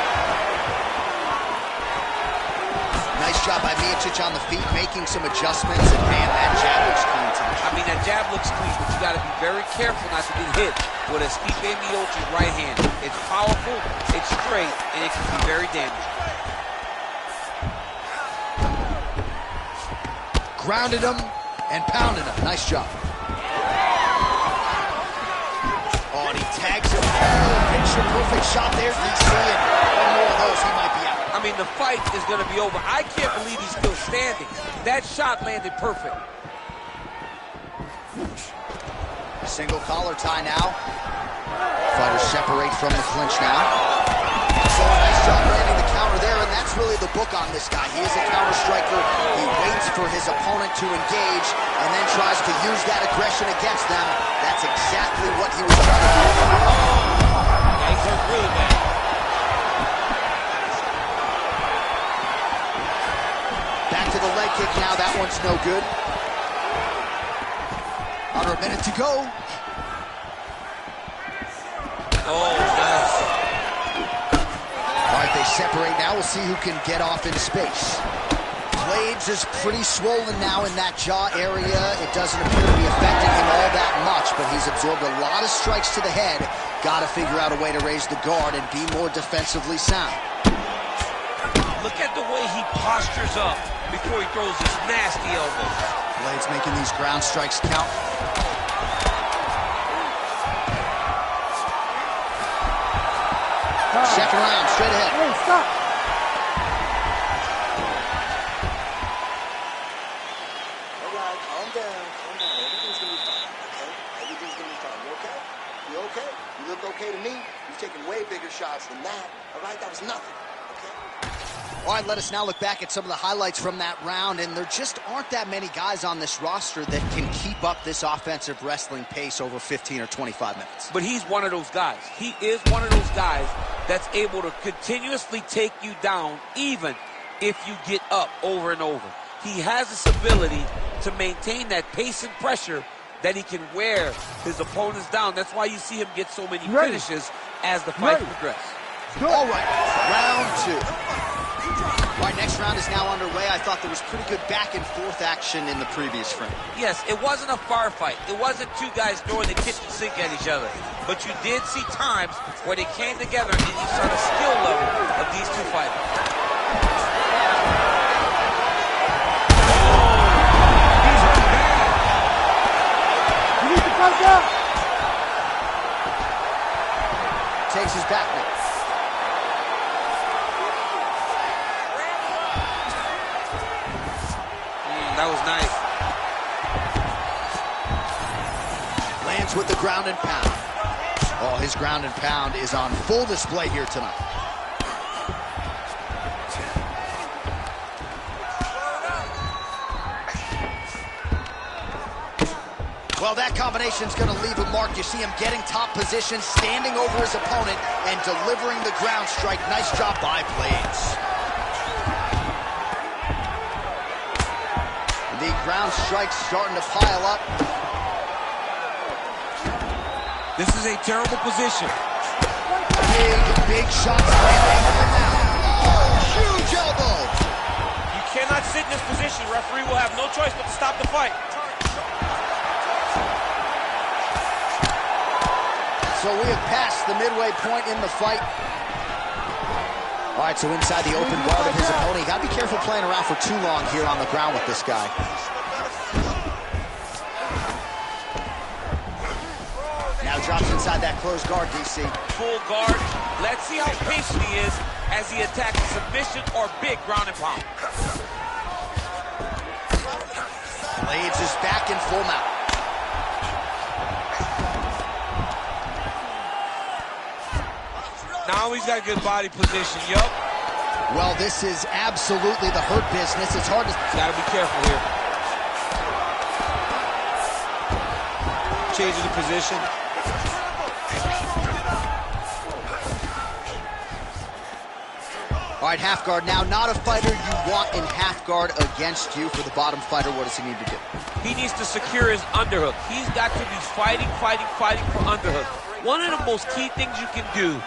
[SPEAKER 1] Nice job by Miocic on the feet, making some adjustments, and man, that jab looks clean tonight.
[SPEAKER 4] I mean, that jab looks clean, but you got to be very careful not to get hit with a Stipe Miocic right hand. It's powerful, it's straight, and it can be very damaging.
[SPEAKER 1] Grounded him and pounded him. Nice job. Oh, and he tags him. Picture perfect shot there, DC, and one more of those, he might be out.
[SPEAKER 4] I mean, the fight is going to be over. I can't believe he's still standing. That shot landed perfect.
[SPEAKER 1] Single collar tie now. Fighters separate from the clinch now. So a nice job landing the counter there, and that's really the book on this guy. He is a counter striker. He waits for his opponent to engage and then tries to use that aggression against them. That's exactly what he was trying to do.
[SPEAKER 4] Yeah, he's hurt really bad.
[SPEAKER 1] Back to the leg kick now. That one's no good. Under a minute to go.
[SPEAKER 4] Oh, nice.
[SPEAKER 1] All right, they separate now. We'll see who can get off in space. Blades is pretty swollen now in that jaw area. It doesn't appear to be affecting him all that much, but he's absorbed a lot of strikes to the head. Got to figure out a way to raise the guard and be more defensively sound.
[SPEAKER 4] Look at the way he postures up before he throws his nasty elbows.
[SPEAKER 1] Blades making these ground strikes count. Second round, straight ahead.
[SPEAKER 3] Hey, stop.
[SPEAKER 5] All right, calm down, calm down. Everything's gonna be fine, okay? Everything's gonna be fine. You okay? You okay? You look okay to me. You've taken way bigger shots than that. All right, that was nothing, okay?
[SPEAKER 1] All right, let us now look back at some of the highlights from that round, and there just aren't that many guys on this roster that can keep up this offensive wrestling pace over 15 or 25 minutes.
[SPEAKER 4] But he's one of those guys. He is one of those guys that's able to continuously take you down even if you get up over and over. He has this ability to maintain that pace and pressure that he can wear his opponents down. That's why you see him get so many finishes as the fight progresses.
[SPEAKER 1] All right, round 2. All right, next round is now underway. I thought there was pretty good back and forth action in the previous frame.
[SPEAKER 4] Yes, it wasn't a firefight. It wasn't two guys throwing the kitchen sink at each other. But you did see times where they came together and you saw the skill level of these two fighters.
[SPEAKER 1] Takes his back now.
[SPEAKER 4] That was nice.
[SPEAKER 1] Lands with the ground and pound. Oh, his ground and pound is on full display here tonight. Well, that combination's going to leave a mark. You see him getting top position, standing over his opponent, and delivering the ground strike. Nice job by Blades. The ground strike's starting to pile up.
[SPEAKER 4] This is a terrible position.
[SPEAKER 1] Big shots landing. Oh, huge elbow.
[SPEAKER 4] You cannot sit in this position. Referee will have no choice but to stop the fight.
[SPEAKER 1] So we have passed the midway point in the fight. All right, so inside the open guard of his opponent. You gotta be careful playing around for too long here on the ground with this guy. Now drops inside that closed guard, DC.
[SPEAKER 4] Full guard. Let's see how patient he is as he attacks a submission or big ground and pound.
[SPEAKER 1] Blades is back in full mount.
[SPEAKER 4] Now he's got good body position, yup.
[SPEAKER 1] Well, this is absolutely the hurt business. It's hard to...
[SPEAKER 4] Gotta be careful here. Changing the position.
[SPEAKER 1] All right, half guard now. Not a fighter you want in half guard against you. For the bottom fighter, what does he need to do?
[SPEAKER 4] He needs to secure his underhook. He's got to be fighting for underhook. One of the most key things you can do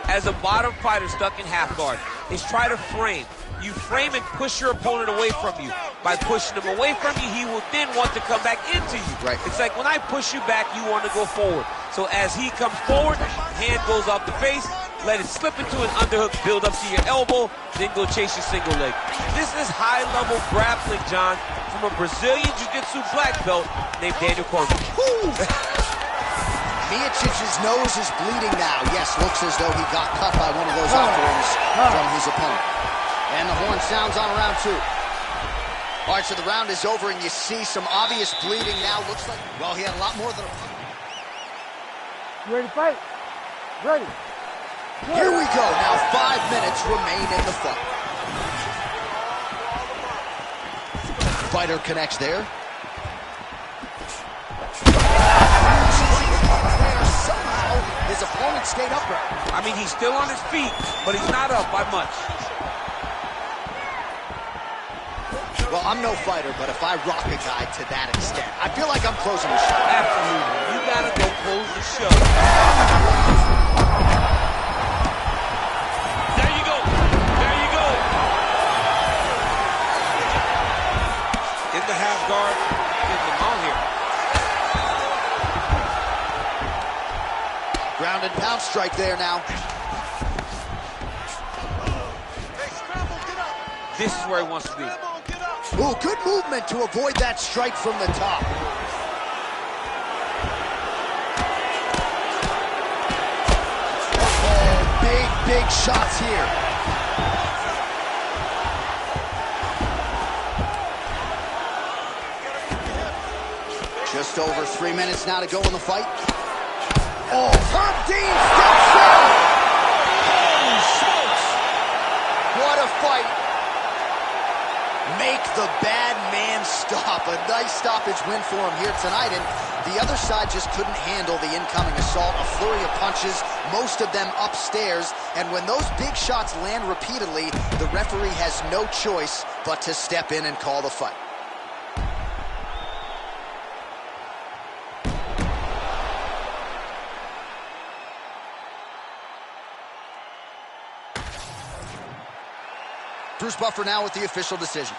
[SPEAKER 4] as a bottom fighter stuck in half guard is try to frame. You frame and push your opponent away from you. By pushing him away from you, he will then want to come back into you.
[SPEAKER 1] Right.
[SPEAKER 4] It's like when I push you back, you want to go forward. So as he comes forward, hand goes off the face, let it slip into an underhook, build up to your elbow, then go chase your single leg. This is high-level grappling, John, from a Brazilian Jiu-Jitsu black belt named Daniel Cormier.
[SPEAKER 1] Miocic's nose is bleeding now. Yes, looks as though he got cut by one of those offerings from his opponent. And the horn sounds on round 2. All right, so the round is over, and you see some obvious bleeding now. Looks like, well, he had a lot more than a...
[SPEAKER 3] You ready to fight? Ready.
[SPEAKER 1] Here we go. Now 5 minutes remain in the fight. Fighter connects there. Somehow, his opponent stayed upright.
[SPEAKER 4] I mean, he's still on his feet, but he's not up by much.
[SPEAKER 1] Well, I'm no fighter, but if I rock a guy to that extent, I feel like I'm closing the show.
[SPEAKER 4] Absolutely. You gotta go close the show. There you go. There you go. In the half guard, get them on here.
[SPEAKER 1] Ground and pound strike there now.
[SPEAKER 4] This is where he wants to be.
[SPEAKER 1] Ooh, good movement to avoid that strike from the top. Oh, big shots here. Just over 3 minutes now to go in the fight. Oh, Herb Dean steps in! Holy smokes! What a fight! Make the bad man stop. A nice stoppage win for him here tonight, and the other side just couldn't handle the incoming assault. A flurry of punches, most of them upstairs, and when those big shots land repeatedly, the referee has no choice but to step in and call the fight. Bruce Buffer now with the official decision.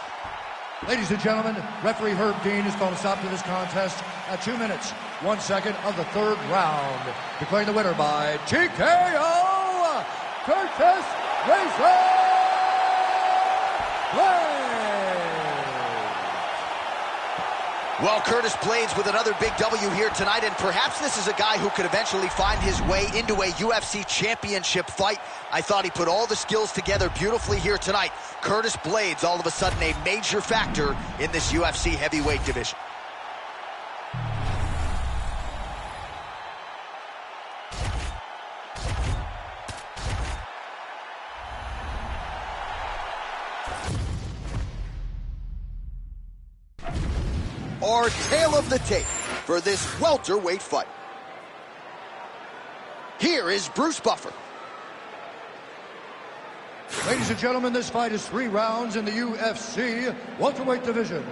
[SPEAKER 2] Ladies and gentlemen, referee Herb Dean has called a stop to this contest at 2 minutes, 1 second of the third round. Declaring the winner by TKO, Curtis Razor
[SPEAKER 1] Well, Curtis Blades with another big W here tonight, and perhaps this is a guy who could eventually find his way into a UFC championship fight. I thought he put all the skills together beautifully here tonight. Curtis Blades, all of a sudden, a major factor in this UFC heavyweight division. Our tale of the tape for this welterweight fight. Here is Bruce Buffer.
[SPEAKER 2] Ladies and gentlemen, this fight is 3 rounds in the UFC welterweight division.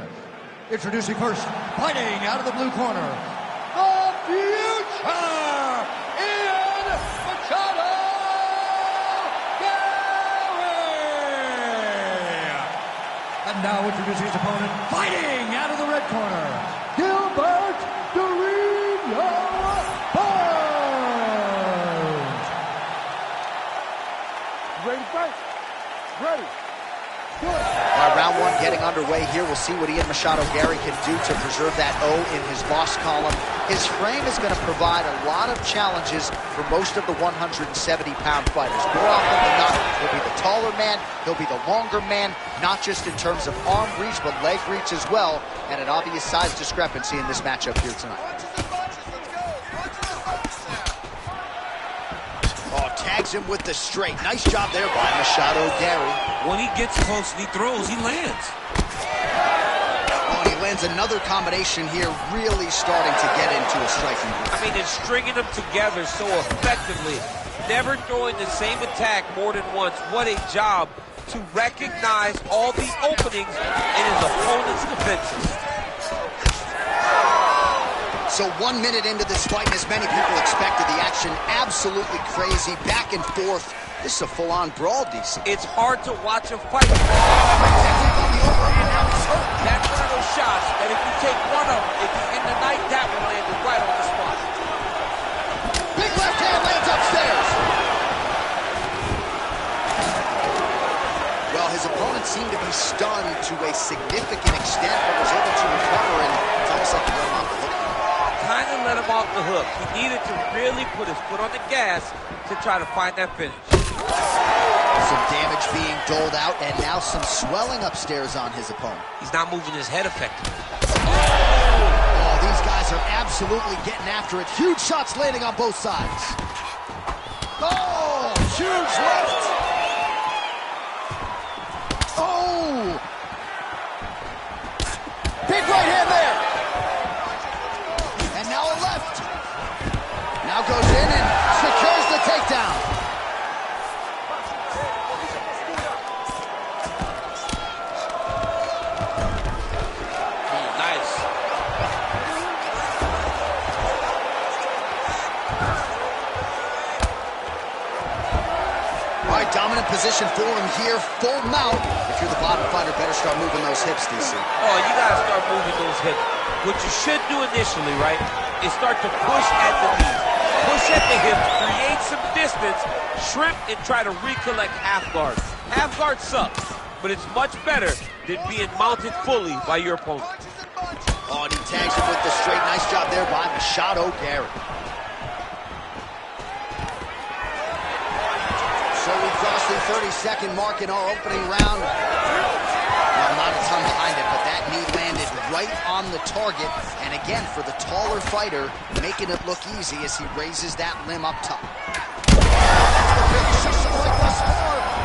[SPEAKER 2] Introducing first, fighting out of the blue corner, the future, Ian Machado Gary. And now introducing his opponent, fighting out of the red corner, Gilbert Dorino Burns.
[SPEAKER 3] Ready to fight? Ready. Good.
[SPEAKER 1] All right, round 1 getting underway here. We'll see what Ian Machado Gary can do to preserve that O in his loss column. His frame is going to provide a lot of challenges for most of the 170-pound fighters. More often than not, he'll be the taller man, he'll be the longer man, not just in terms of arm reach, but leg reach as well, and an obvious size discrepancy in this matchup here tonight. Oh, tags him with the straight. Nice job there by Machado Gary.
[SPEAKER 4] When he gets close and he throws, he lands.
[SPEAKER 1] Oh, and he lands another combination here, really starting to get into a striking groove.
[SPEAKER 4] I mean, it's stringing them together so effectively. Never throwing the same attack more than once. What a job to recognize all the openings in his opponent's defenses.
[SPEAKER 1] So 1 minute into this fight, and as many people expected, the action absolutely crazy, back and forth. This is a full-on brawl, DC.
[SPEAKER 4] It's hard to watch a fight. That's one of those shots that if you take one of them, if you're in the night, that one landed right on the spot.
[SPEAKER 1] Big left hand lands upstairs. Well, his opponent seemed to be stunned to a significant extent, but was able to recover, and it's almost like he let him off the hook.
[SPEAKER 4] Kind of let him off the hook. He needed to really put his foot on the gas to try to find that finish.
[SPEAKER 1] Some damage being doled out, and now some swelling upstairs on his opponent.
[SPEAKER 4] He's not moving his head effectively.
[SPEAKER 1] Oh, these guys are absolutely getting after it. Huge shots landing on both sides. Oh, huge left. Oh. Big right hand there. And now a left. Now goes in and secures the takedown. Dominant position for him here, full mount. If you're the bottom fighter, better start moving those hips, DC.
[SPEAKER 4] Oh, you gotta start moving those hips. What you should do initially, right, is start to push at the knees. Push at the hips, create some distance, shrimp, and try to recollect half guard. Half guard sucks, but it's much better than being mounted fully by your opponent.
[SPEAKER 1] Oh, and he tags him with the straight. Nice job there by Machado Gary. So we crossed the 30-second mark in our opening round. Well, not a ton behind it, but that knee landed right on the target. And again, for the taller fighter, making it look easy as he raises that limb up top.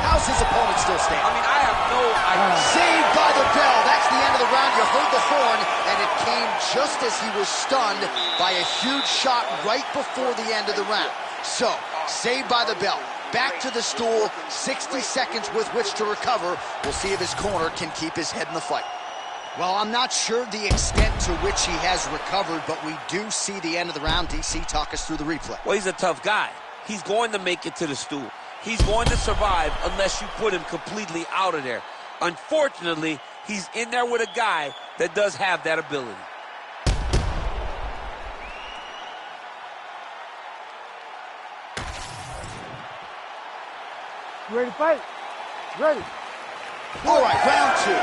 [SPEAKER 1] How's his opponent still standing?
[SPEAKER 4] I mean, I have no idea.
[SPEAKER 1] Saved by the bell. came just as he was stunned by a huge shot right before the end of the round. So, saved by the bell. Back to the stool, 60 seconds with which to recover. We'll see if his corner can keep his head in the fight. Well, I'm not sure the extent to which he has recovered, but we do see the end of the round. DC, talk us through the replay.
[SPEAKER 4] Well, he's a tough guy. He's going to make it to the stool. He's going to survive unless you put him completely out of there. Unfortunately, he's in there with a guy that does have that ability.
[SPEAKER 3] You ready to fight? Ready.
[SPEAKER 1] All right, round two.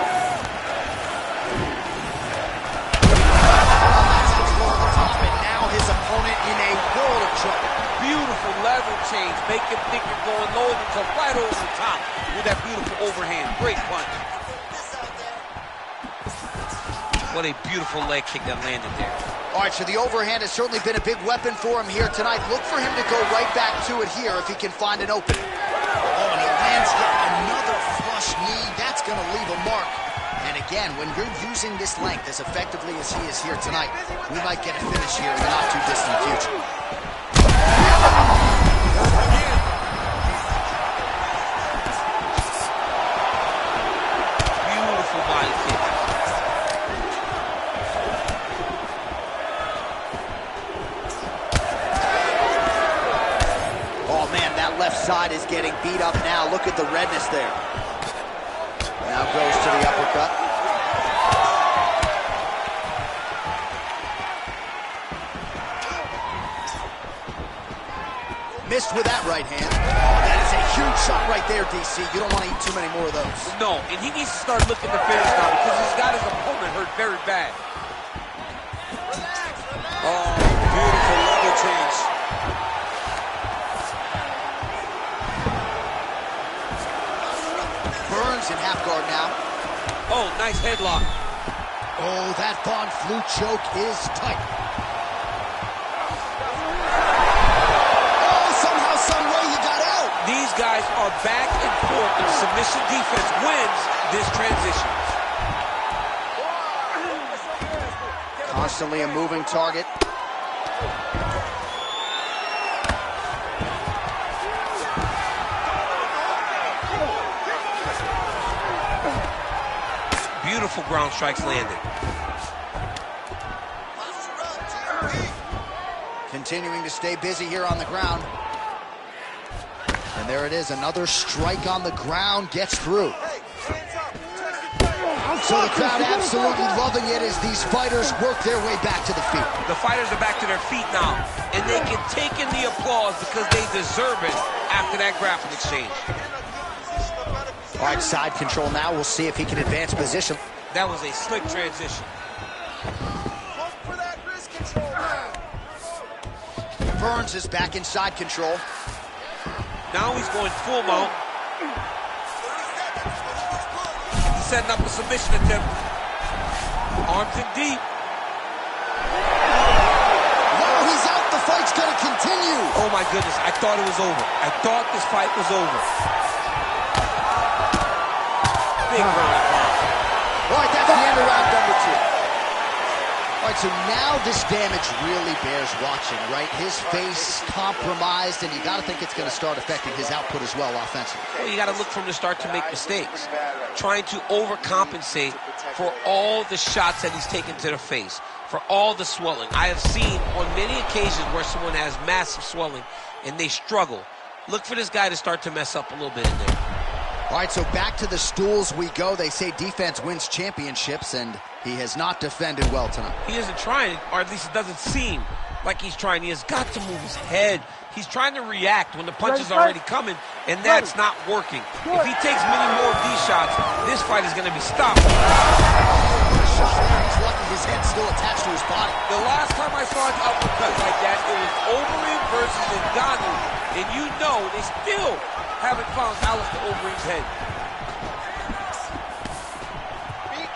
[SPEAKER 1] And now his opponent in a world of trouble.
[SPEAKER 4] Beautiful level change. Make him think you're going low and come right over the top with that beautiful overhand. Great punch. What a beautiful leg kick that landed there.
[SPEAKER 1] All right, so the overhand has certainly been a big weapon for him here tonight. Look for him to go right back to it here if he can find an opening. Oh, and he lands yet another flush knee. That's going to leave a mark. And again, when you're using this length as effectively as he is here tonight, we might get a finish here in the not-too-distant future.
[SPEAKER 4] Beautiful body kick.
[SPEAKER 1] Oh, man, that left side is getting beat up now. Look at the redness there. Now goes to the uppercut. Missed with that right hand. Oh, that is a huge shot right there, DC. You don't want to eat too many more of those.
[SPEAKER 4] No, and he needs to start looking to finish now because he's got his opponent hurt very bad. Oh, beautiful level change.
[SPEAKER 1] Burns in half guard now.
[SPEAKER 4] Oh, nice headlock.
[SPEAKER 1] Oh, that Von Flue choke is tight.
[SPEAKER 4] These guys are back and forth, and submission defense wins this transition.
[SPEAKER 1] Constantly a moving target.
[SPEAKER 4] Beautiful ground strikes landed.
[SPEAKER 1] Continuing to stay busy here on the ground. And there it is, another strike on the ground gets through. So the crowd absolutely loving it as these fighters work their way back to the feet.
[SPEAKER 4] The fighters are back to their feet now, and they can take in the applause because they deserve it after that grappling exchange.
[SPEAKER 1] All right, side control now. We'll see if he can advance position.
[SPEAKER 4] That was a slick transition.
[SPEAKER 6] Look for that wrist control now.
[SPEAKER 1] Burns is back in side control.
[SPEAKER 4] Now he's going full mount. He's setting up a submission attempt. Arms in deep.
[SPEAKER 1] Oh, he's out. The fight's going to continue.
[SPEAKER 4] Oh, my goodness. I thought it was over. I thought this fight was over. Big round.
[SPEAKER 1] All right, that's the end of round number two. All right, so now this damage really bears watching, right? His face compromised, and you got to think it's going to start affecting his output as well offensively.
[SPEAKER 4] Well, you got to look for him to start to make mistakes, trying to overcompensate for all the shots that he's taken to the face, for all the swelling. I have seen on many occasions where someone has massive swelling and they struggle. Look for this guy to start to mess up a little bit in there.
[SPEAKER 1] All right, so back to the stools we go. They say defense wins championships, and he has not defended well tonight.
[SPEAKER 4] He isn't trying, or at least it doesn't seem like he's trying. He has got to move his head. He's trying to react when the punch is already coming, and that's not working. If he takes many more of these shots, this fight is going to be stopped.
[SPEAKER 1] He's lucky his head's still attached to his body.
[SPEAKER 4] The last time I saw an uppercut like that, it was Overeem versus Ngannou, and you know they still haven't found Alistair Overeem's head.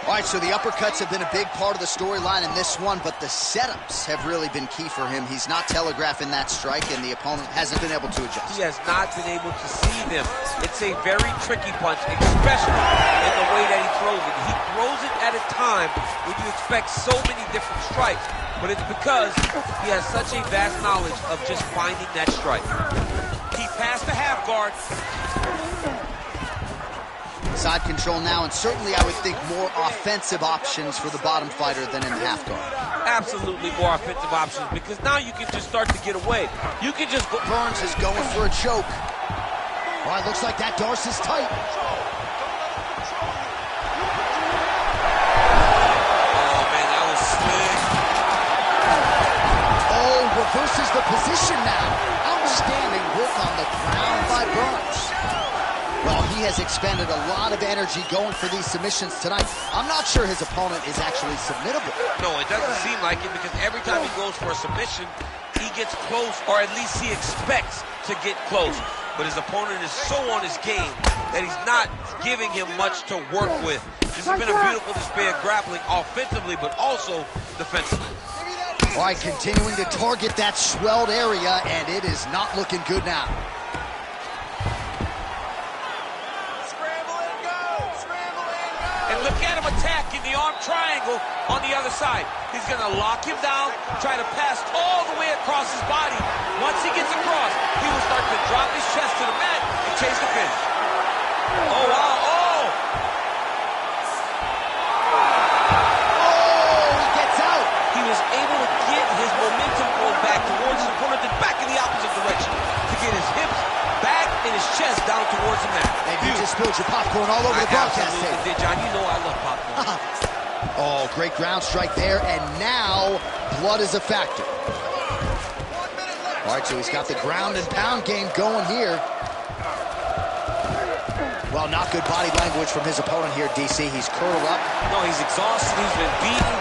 [SPEAKER 1] All right, so the uppercuts have been a big part of the storyline in this one, but the setups have really been key for him. He's not telegraphing that strike, and the opponent hasn't been able to adjust.
[SPEAKER 4] He has not been able to see them. It's a very tricky punch, especially in the way that he throws it. He throws it at a time time when you expect so many different strikes, but it's because he has such a vast knowledge of just finding that strike. He passed the half guard.
[SPEAKER 1] Side control now, and certainly I would think more offensive options for the bottom fighter than in the half guard.
[SPEAKER 4] Absolutely more offensive options, because now you can just start to get away. You can just go.
[SPEAKER 1] Burns is going for a choke. All right, looks like that Darce is tight.
[SPEAKER 4] Oh, man, that was slick.
[SPEAKER 1] Oh, reverses the position now. Outstanding work on the ground by Burns. Well, he has expended a lot of energy going for these submissions tonight. I'm not sure his opponent is actually submittable.
[SPEAKER 4] No, it doesn't seem like it, because every time he goes for a submission, he gets close, or at least he expects to get close. But his opponent is so on his game that he's not giving him much to work with. This has been a beautiful display of grappling offensively, but also defensively.
[SPEAKER 1] All right, continuing to target that swelled area, and it is not looking good now.
[SPEAKER 4] And look at him attacking the arm triangle on the other side. He's going to lock him down, try to pass all the way across his body. Once he gets across, he will start to drop his chest to the mat and chase the finish. Oh, wow. Oh!
[SPEAKER 1] Oh, he gets out.
[SPEAKER 4] He was able to get his momentum going back towards his opponent, then back in the opposite direction to get his hips back and his chest down towards the mat.
[SPEAKER 1] And you just spilled your popcorn all over the broadcast table.
[SPEAKER 4] Did, John. You know I love popcorn.
[SPEAKER 1] Oh, great ground strike there, and now blood is a factor. All right, so he's got the ground and pound game going here. Well, not good body language from his opponent here, DC. He's curled up.
[SPEAKER 4] No, he's exhausted. He's been beaten.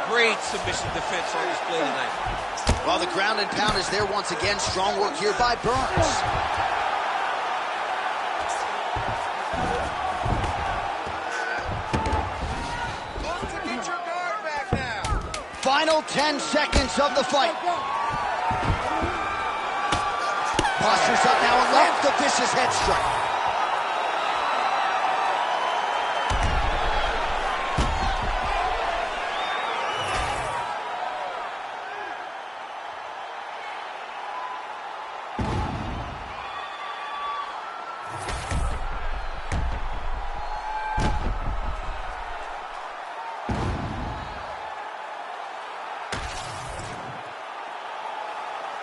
[SPEAKER 4] Great submission defense on display tonight.
[SPEAKER 1] Well, the ground and pound is there once again. Strong work here by Burns.
[SPEAKER 6] Look to get your guard back now.
[SPEAKER 1] Final 10 seconds of the fight. Postures up now and lands the vicious head strike.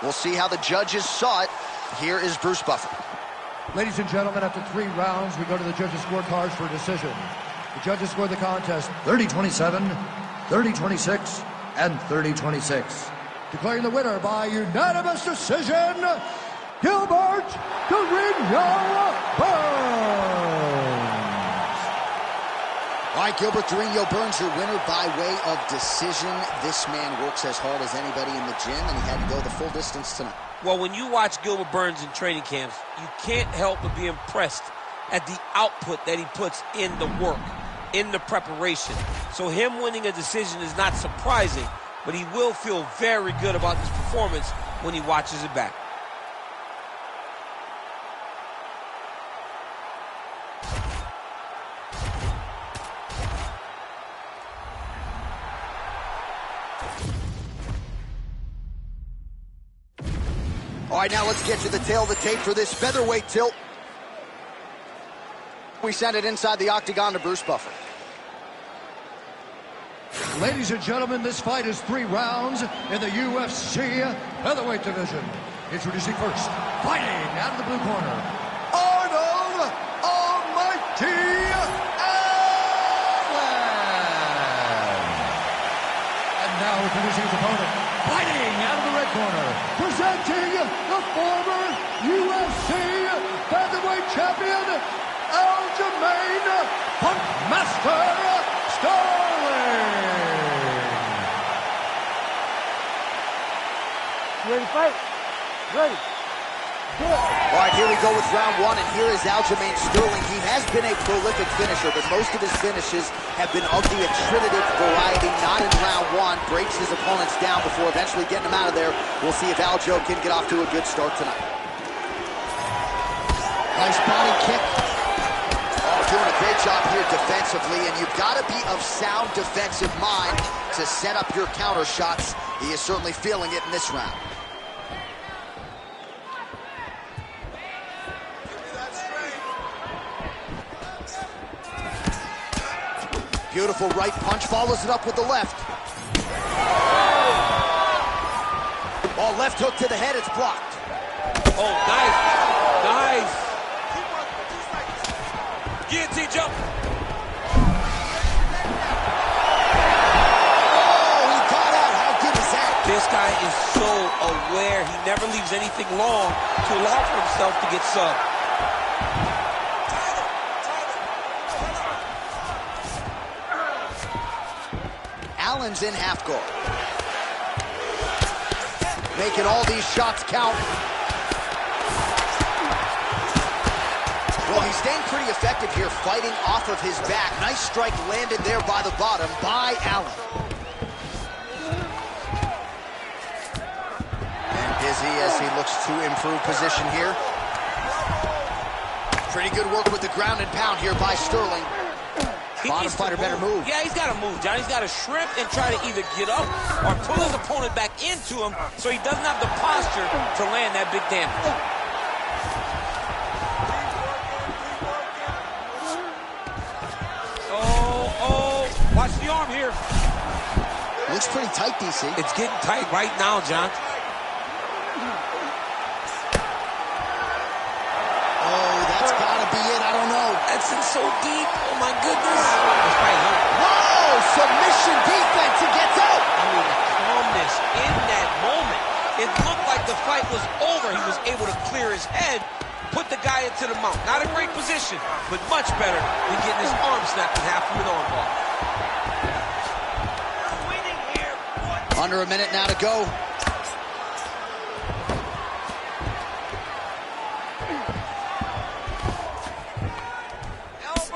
[SPEAKER 1] We'll see how the judges saw it. Here is Bruce Buffer.
[SPEAKER 2] Ladies and gentlemen, after 3 rounds, we go to the judges' scorecards for a decision. The judges scored the contest 30-27, 30-26, and 30-26. Declaring the winner by unanimous decision, Gilbert Durinho Burns.
[SPEAKER 1] All right, Gilbert Durinho Burns, your winner by way of decision. This man works as hard as anybody in the gym, and he had to go the full distance tonight.
[SPEAKER 4] Well, when you watch Gilbert Burns in training camps, you can't help but be impressed at the output that he puts in the work, in the preparation. So him winning a decision is not surprising, but he will feel very good about his performance when he watches it back.
[SPEAKER 1] All right, now let's get to the tail of the tape for this featherweight tilt. We send it inside the octagon to Bruce Buffer.
[SPEAKER 2] Ladies and gentlemen, this fight is 3 rounds in the UFC featherweight division. Introducing first, fighting out of the blue corner, Arnold Almighty Allen. And now introducing his opponent, fighting out of the red corner, presenting the former UFC featherweight champion, Aljamain Punkmaster Sterling.
[SPEAKER 3] Ready to fight? Ready.
[SPEAKER 1] All right, here we go with round 1, and here is Aljamain Sterling. He has been a prolific finisher, but most of his finishes have been of the attributive variety, not in round 1. Breaks his opponents down before eventually getting them out of there. We'll see if Aljo can get off to a good start tonight. Nice body kick. Oh, doing a offensively, and you've got to be of sound defensive mind to set up your counter shots. He is certainly feeling it in this round. Beautiful right punch, follows it up with the left. Oh, left hook to the head, it's blocked.
[SPEAKER 4] Oh, nice. Nice. Guillotine jump.
[SPEAKER 1] Oh, he got out. How good is that?
[SPEAKER 4] This guy is so aware. He never leaves anything long to allow for himself to get subbed.
[SPEAKER 1] Allen's in half guard. Making all these shots count. Well, he's staying pretty effective here, fighting off of his back. Nice strike landed there by the bottom by Allen. And busy as he looks to improve position here. Pretty good work with the ground and pound here by Sterling. Bottom fighter better move.
[SPEAKER 4] Yeah, he's got to move, John. He's got to shrimp and try to either get up or pull his opponent back into him so he doesn't have the posture to land that big damage. Oh, watch the arm here.
[SPEAKER 1] Looks pretty tight, DC.
[SPEAKER 4] It's getting tight right now, John.
[SPEAKER 1] Oh, that's got to be it. I don't know.
[SPEAKER 4] That's in so deep. Oh, my goodness.
[SPEAKER 1] Whoa! Submission defense. He gets out.
[SPEAKER 4] I mean, the calmness in that moment. It looked like the fight was over. He was able to clear his head, put the guy into the mount. Not a great position, but much better than getting his arm snapped in half with an arm bar.
[SPEAKER 1] Under a minute now to go.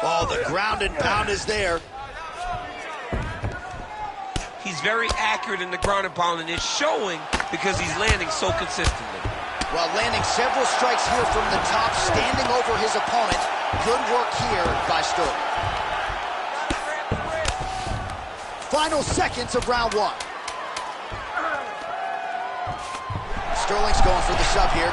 [SPEAKER 1] Oh, the ground and pound is there.
[SPEAKER 4] He's very accurate in the ground and pound, and it's showing because he's landing so consistently.
[SPEAKER 1] Well, landing several strikes here from the top, standing over his opponent. Good work here by Sterling. Final seconds of round one. Sterling's going for the sub here.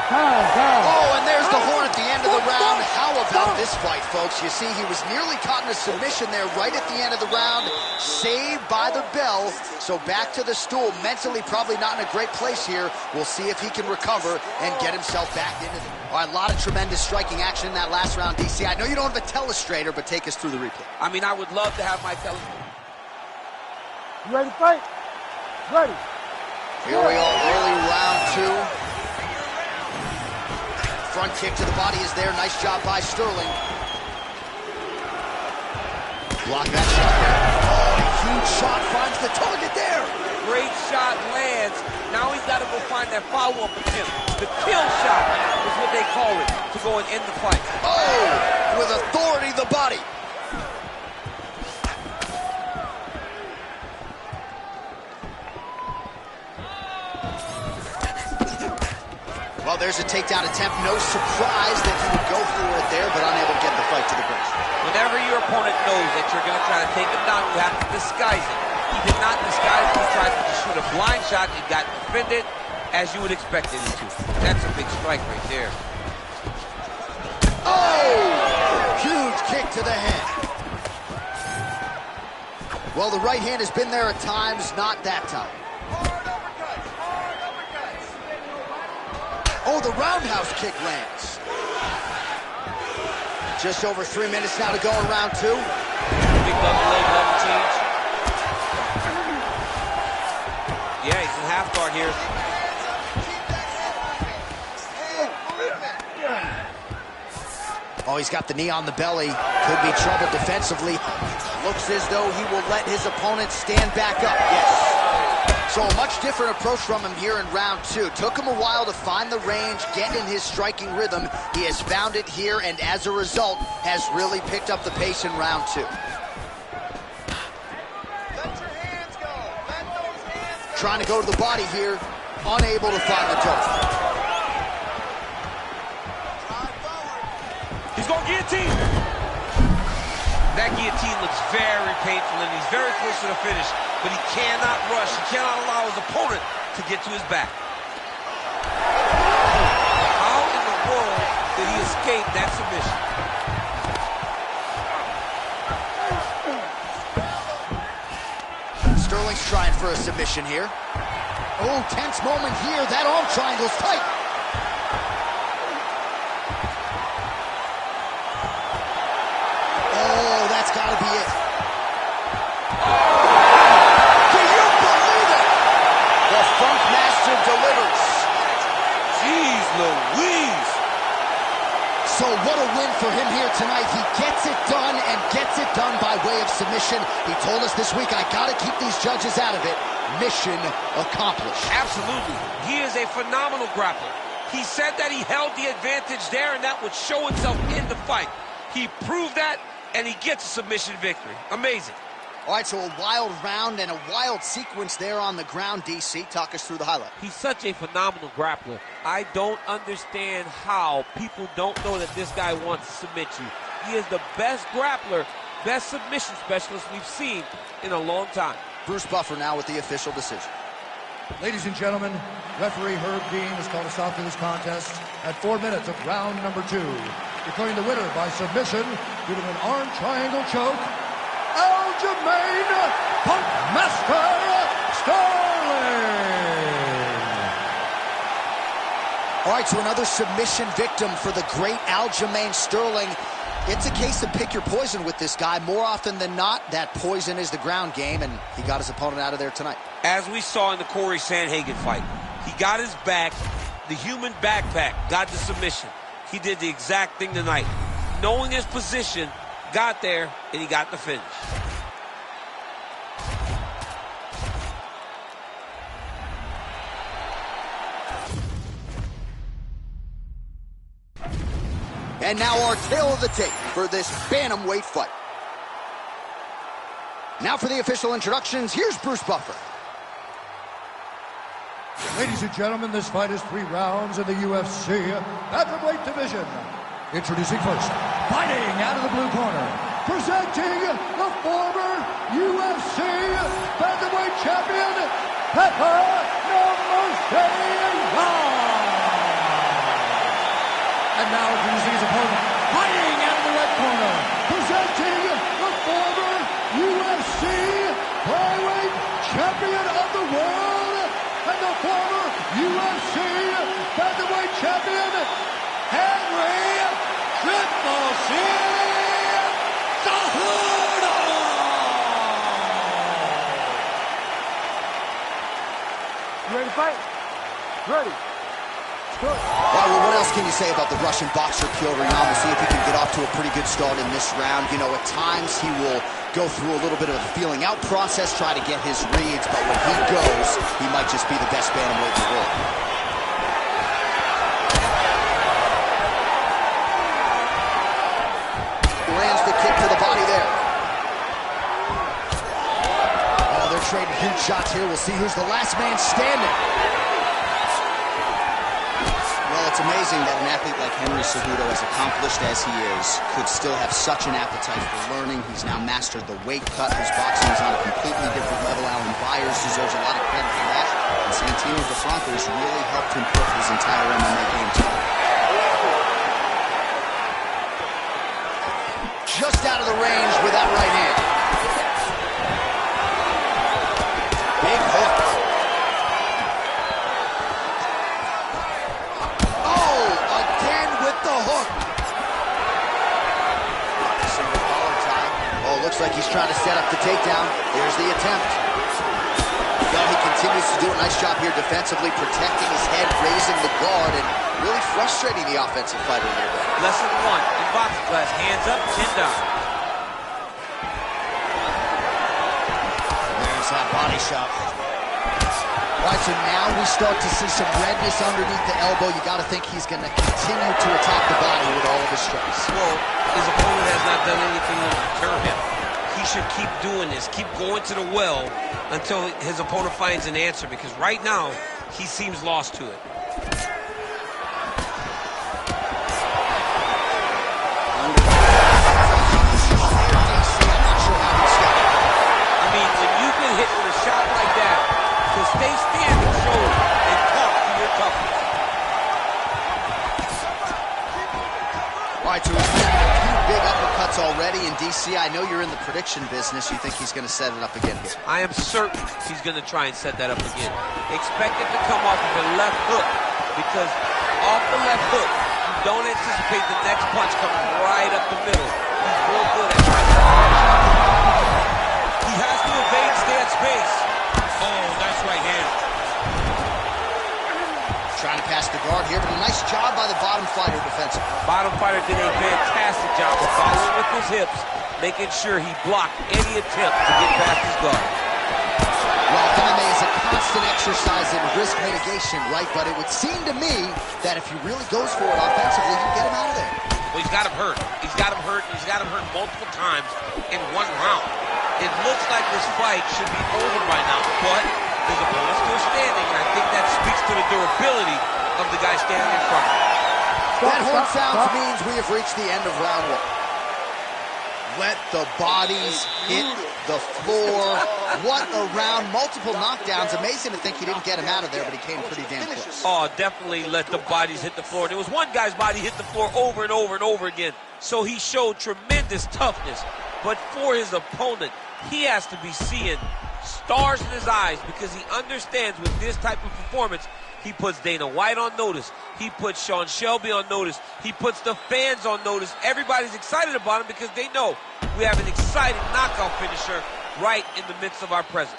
[SPEAKER 1] Oh, and there's the horn at the end of the round. How about this fight, folks? You see, he was nearly caught in a submission there right at the end of the round. Saved by the bell. So back to the stool. Mentally probably not in a great place here. We'll see if he can recover and get himself back into the... All right, a lot of tremendous striking action in that last round, DC. I know you don't have a telestrator, but take us through the replay.
[SPEAKER 4] I mean, I would love to have my telestrator.
[SPEAKER 3] You ready to fight? Ready.
[SPEAKER 1] Here we are, early round two. Front kick to the body is there. Nice job by Sterling. Block that shot there. Oh, a huge shot finds the target there.
[SPEAKER 4] Great shot lands. Now he's got to go find that follow-up attempt. The kill shot is what they call it, to go and end the fight.
[SPEAKER 1] Oh, with authority, the body. Well, there's a takedown attempt. No surprise that he would go for it there, but unable to get the fight to the ground.
[SPEAKER 4] Whenever your opponent knows that you're going to try to take him down, you have to disguise it. He did not disguise it. He tried to shoot a blind shot. It got defended as you would expect it to. That's a big strike right there.
[SPEAKER 1] Oh! Huge kick to the head. Well, the right hand has been there at times, not that time. Oh, the roundhouse kick lands. Just over 3 minutes now to go in round two.
[SPEAKER 4] Big double leg level change. Yeah, he's in half guard here.
[SPEAKER 1] Oh, he's got the knee on the belly. Could be trouble defensively. Looks as though he will let his opponent stand back up. Yes. So a much different approach from him here in round two. Took him a while to find the range, get in his striking rhythm. He has found it here, and as a result, has really picked up the pace in round two.
[SPEAKER 6] Let your hands go. Let those hands go.
[SPEAKER 1] Trying to go to the body here, unable to find the target.
[SPEAKER 4] He's going guillotine. That guillotine looks very painful, and he's very close to the finish, but he cannot rush. He cannot allow his opponent to get to his back. How in the world did he escape that submission?
[SPEAKER 1] Sterling's trying for a submission here. Oh, tense moment here. That arm triangle's tight. Oh, that's got to be it. Do you believe it? The Funk Master delivers.
[SPEAKER 4] Jeez Louise.
[SPEAKER 1] So what a win for him here tonight. He gets it done and gets it done by way of submission. He told us this week, I got to keep these judges out of it. Mission accomplished.
[SPEAKER 4] Absolutely. He is a phenomenal grappler. He said that he held the advantage there, and that would show itself in the fight. He proved that, and he gets a submission victory. Amazing.
[SPEAKER 1] All right, so a wild round and a wild sequence there on the ground, DC. Talk us through the highlight.
[SPEAKER 4] He's such a phenomenal grappler. I don't understand how people don't know that this guy wants to submit you. He is the best grappler, best submission specialist we've seen in a long time.
[SPEAKER 1] Bruce Buffer now with the official decision.
[SPEAKER 2] Ladies and gentlemen, referee Herb Dean has called a stop to this contest at 4 minutes of round number 2, declaring the winner by submission due to an arm triangle choke, Aljamain Funk Master Sterling.
[SPEAKER 1] All right, so another submission victim for the great Aljamain Sterling. It's a case of pick your poison with this guy. More often than not, that poison is the ground game, and he got his opponent out of there tonight.
[SPEAKER 4] As we saw in the Corey Sandhagen fight, he got his back, the human backpack, got the submission. He did the exact thing tonight. Knowing his position, got there, and he got the finish.
[SPEAKER 1] And now our tail of the tape for this bantamweight fight. Now for the official introductions, here's Bruce Buffer.
[SPEAKER 2] Ladies and gentlemen, this fight is 3 rounds in the UFC bantamweight division. Introducing first, fighting out of the blue corner, presenting the former UFC bantamweight champion, Pepper No. And now introducing his opponent, fighting out of the red corner, presenting the former UFC flyweight champion of the world and the former UFC featherweight champion, Henry Triple C Cejudo.
[SPEAKER 3] You ready to fight? Ready.
[SPEAKER 1] All right, well, what else can you say about the Russian boxer Piotr Yan? We'll see if he can get off to a pretty good start in this round. You know, at times he will go through a little bit of a feeling out process, try to get his reads, but when he goes, he might just be the best bantamweight in the world. Lands the kick to the body there. Oh, they're trading huge shots here. We'll see who's the last man standing. It's amazing that an athlete like Henry Cejudo, as accomplished as he is, could still have such an appetite for learning. He's now mastered the weight cut. His boxing is on a completely different level. Alan Byers deserves a lot of credit for that. And Santino DeFranco has really helped him put his entire MMA game together. Just out of the range with that right hand. Big hook. Looks like he's trying to set up the takedown. There's the attempt. Well, he continues to do a nice job here defensively, protecting his head, raising the guard, and really frustrating the offensive fighter a little bit.
[SPEAKER 4] Lesson 1 in boxing class, hands up, chin down.
[SPEAKER 1] There's that body shot. All right, so now we start to see some redness underneath the elbow. You got to think he's going to continue to attack the body with all of his strikes.
[SPEAKER 4] Well, his opponent has not done anything to deter him. He should keep doing this, keep going to the well until his opponent finds an answer, because right now, he seems lost to it.
[SPEAKER 1] DC, I know you're in the prediction business. You think he's going to set it up again here?
[SPEAKER 4] I am certain he's going to try and set that up again. Expect it to come off of the left hook, because off the left hook, you don't anticipate the next punch coming right up the middle. He's real good at trying to He has to evade, stay at space. Oh, nice right hand.
[SPEAKER 1] Trying to pass the guard here, but a nice job by the bottom fighter defensively.
[SPEAKER 4] Bottom fighter did a fantastic job of following with his hips, making sure he blocked any attempt to get past his guard.
[SPEAKER 1] Well, MMA is a constant exercise in risk mitigation, right? But it would seem to me that if he really goes for it offensively, you can get him out of there.
[SPEAKER 4] Well, he's got him hurt. He's got him hurt, and he's got him hurt multiple times in one round. It looks like this fight should be over by now, but his opponent's still standing, and I think that speaks to the durability of the guy standing in front of him.
[SPEAKER 1] That horn sounds means we have reached the end of round one. Let the bodies hit the floor. What a round. Multiple knockdowns. Amazing to think he didn't get him out of there, but he came pretty damn close.
[SPEAKER 4] Oh, definitely let the bodies hit the floor. There was one guy's body hit the floor over and over and over again, so he showed tremendous toughness. But for his opponent, he has to be seeing stars in his eyes, because he understands with this type of performance, he puts Dana White on notice. He puts Sean Shelby on notice. He puts the fans on notice. Everybody's excited about him because they know we have an exciting knockout finisher right in the midst of our presence.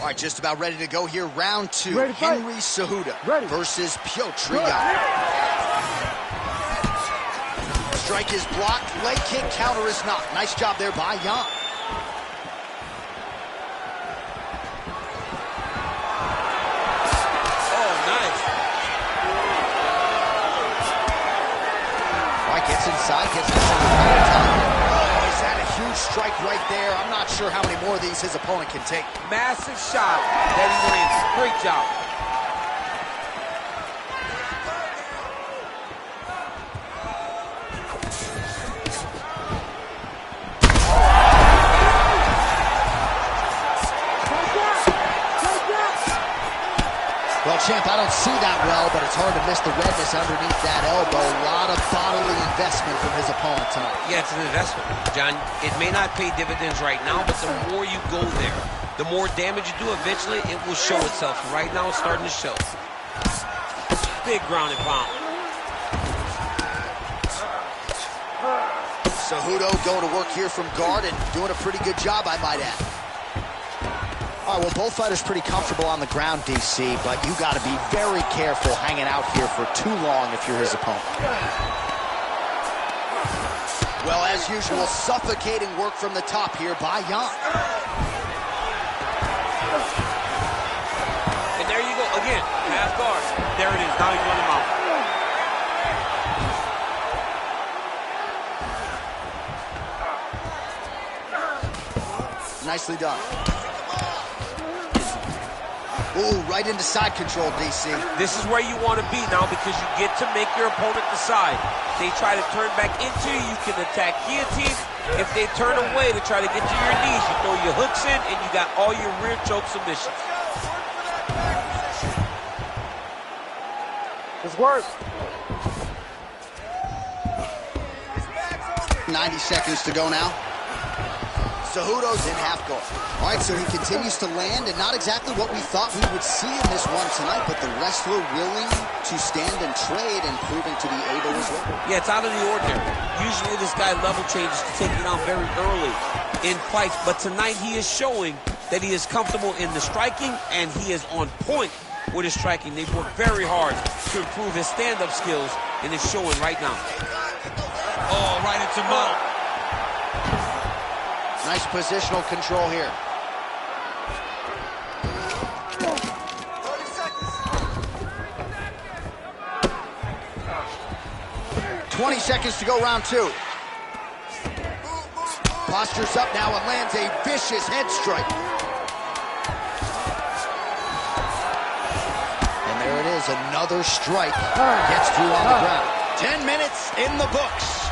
[SPEAKER 1] All right, just about ready to go here. Round two. Henry Cejudo versus Piotr Jan. Strike is blocked. Leg kick, counter is not. Nice job there by Jan. Gets inside, gets the center. Oh, he's had a huge strike right there. I'm not sure how many more of these his opponent can take.
[SPEAKER 4] Massive shot that he lands. Great job.
[SPEAKER 1] Well, champ, I don't see that well, but it's hard to miss the redness underneath that elbow. A lot of bodily investment from his opponent tonight.
[SPEAKER 4] Yeah, it's an investment, John. It may not pay dividends right now, but the more you go there, the more damage you do, eventually it will show itself. Right now, it's starting to show. Big ground and pound.
[SPEAKER 1] Cejudo going to work here from guard and doing a pretty good job, I might add. All right, well, both fighters pretty comfortable on the ground, DC, but you got to be very careful hanging out here for too long if you're his opponent. Well, as usual, suffocating work from the top here by Jan.
[SPEAKER 4] And there you go, again, half guard. There it is, now he's running out.
[SPEAKER 1] Nicely done. Ooh, right into side control, DC.
[SPEAKER 4] This is where you want to be now, because you get to make your opponent decide. They try to turn back into you, you can attack guillotine. If they turn away to try to get to your knees, you throw your hooks in, and you got all your rear choke submissions.
[SPEAKER 3] This works.
[SPEAKER 1] 90 seconds to go now. Cejudo's in half guard. All right, so he continues to land, and not exactly what we thought we would see in this one tonight, but the wrestler willing to stand and trade and proving to be able as well.
[SPEAKER 4] Yeah, it's out of the ordinary. Usually this guy level changes to take it out very early in fights, but tonight he is showing that he is comfortable in the striking, and he is on point with his striking. They've worked very hard to improve his stand-up skills, and it's showing right now. Oh, right into mount.
[SPEAKER 1] Nice positional control here. 20 seconds to go, round two. Postures up now and lands a vicious head strike. And there it is, another strike. Gets through on the ground. 10 minutes in the books.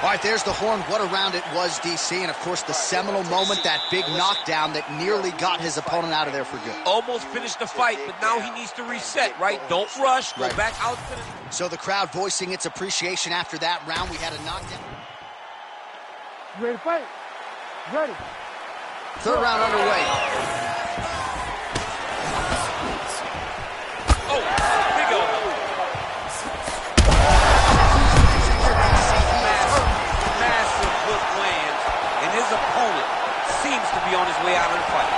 [SPEAKER 1] All right, there's the horn. What a round it was, DC. And, of course, the seminal moment, that big knockdown that nearly got his opponent out of there for good.
[SPEAKER 4] Almost finished the fight, but now he needs to reset, right? Don't rush. Go back out to the...
[SPEAKER 1] So the crowd voicing its appreciation after that round. We had a knockdown.
[SPEAKER 3] You ready to fight? Ready.
[SPEAKER 1] Third round underway.
[SPEAKER 4] Oh, big elbow. Massive hook lands, and his opponent seems to be on his way out of the fight.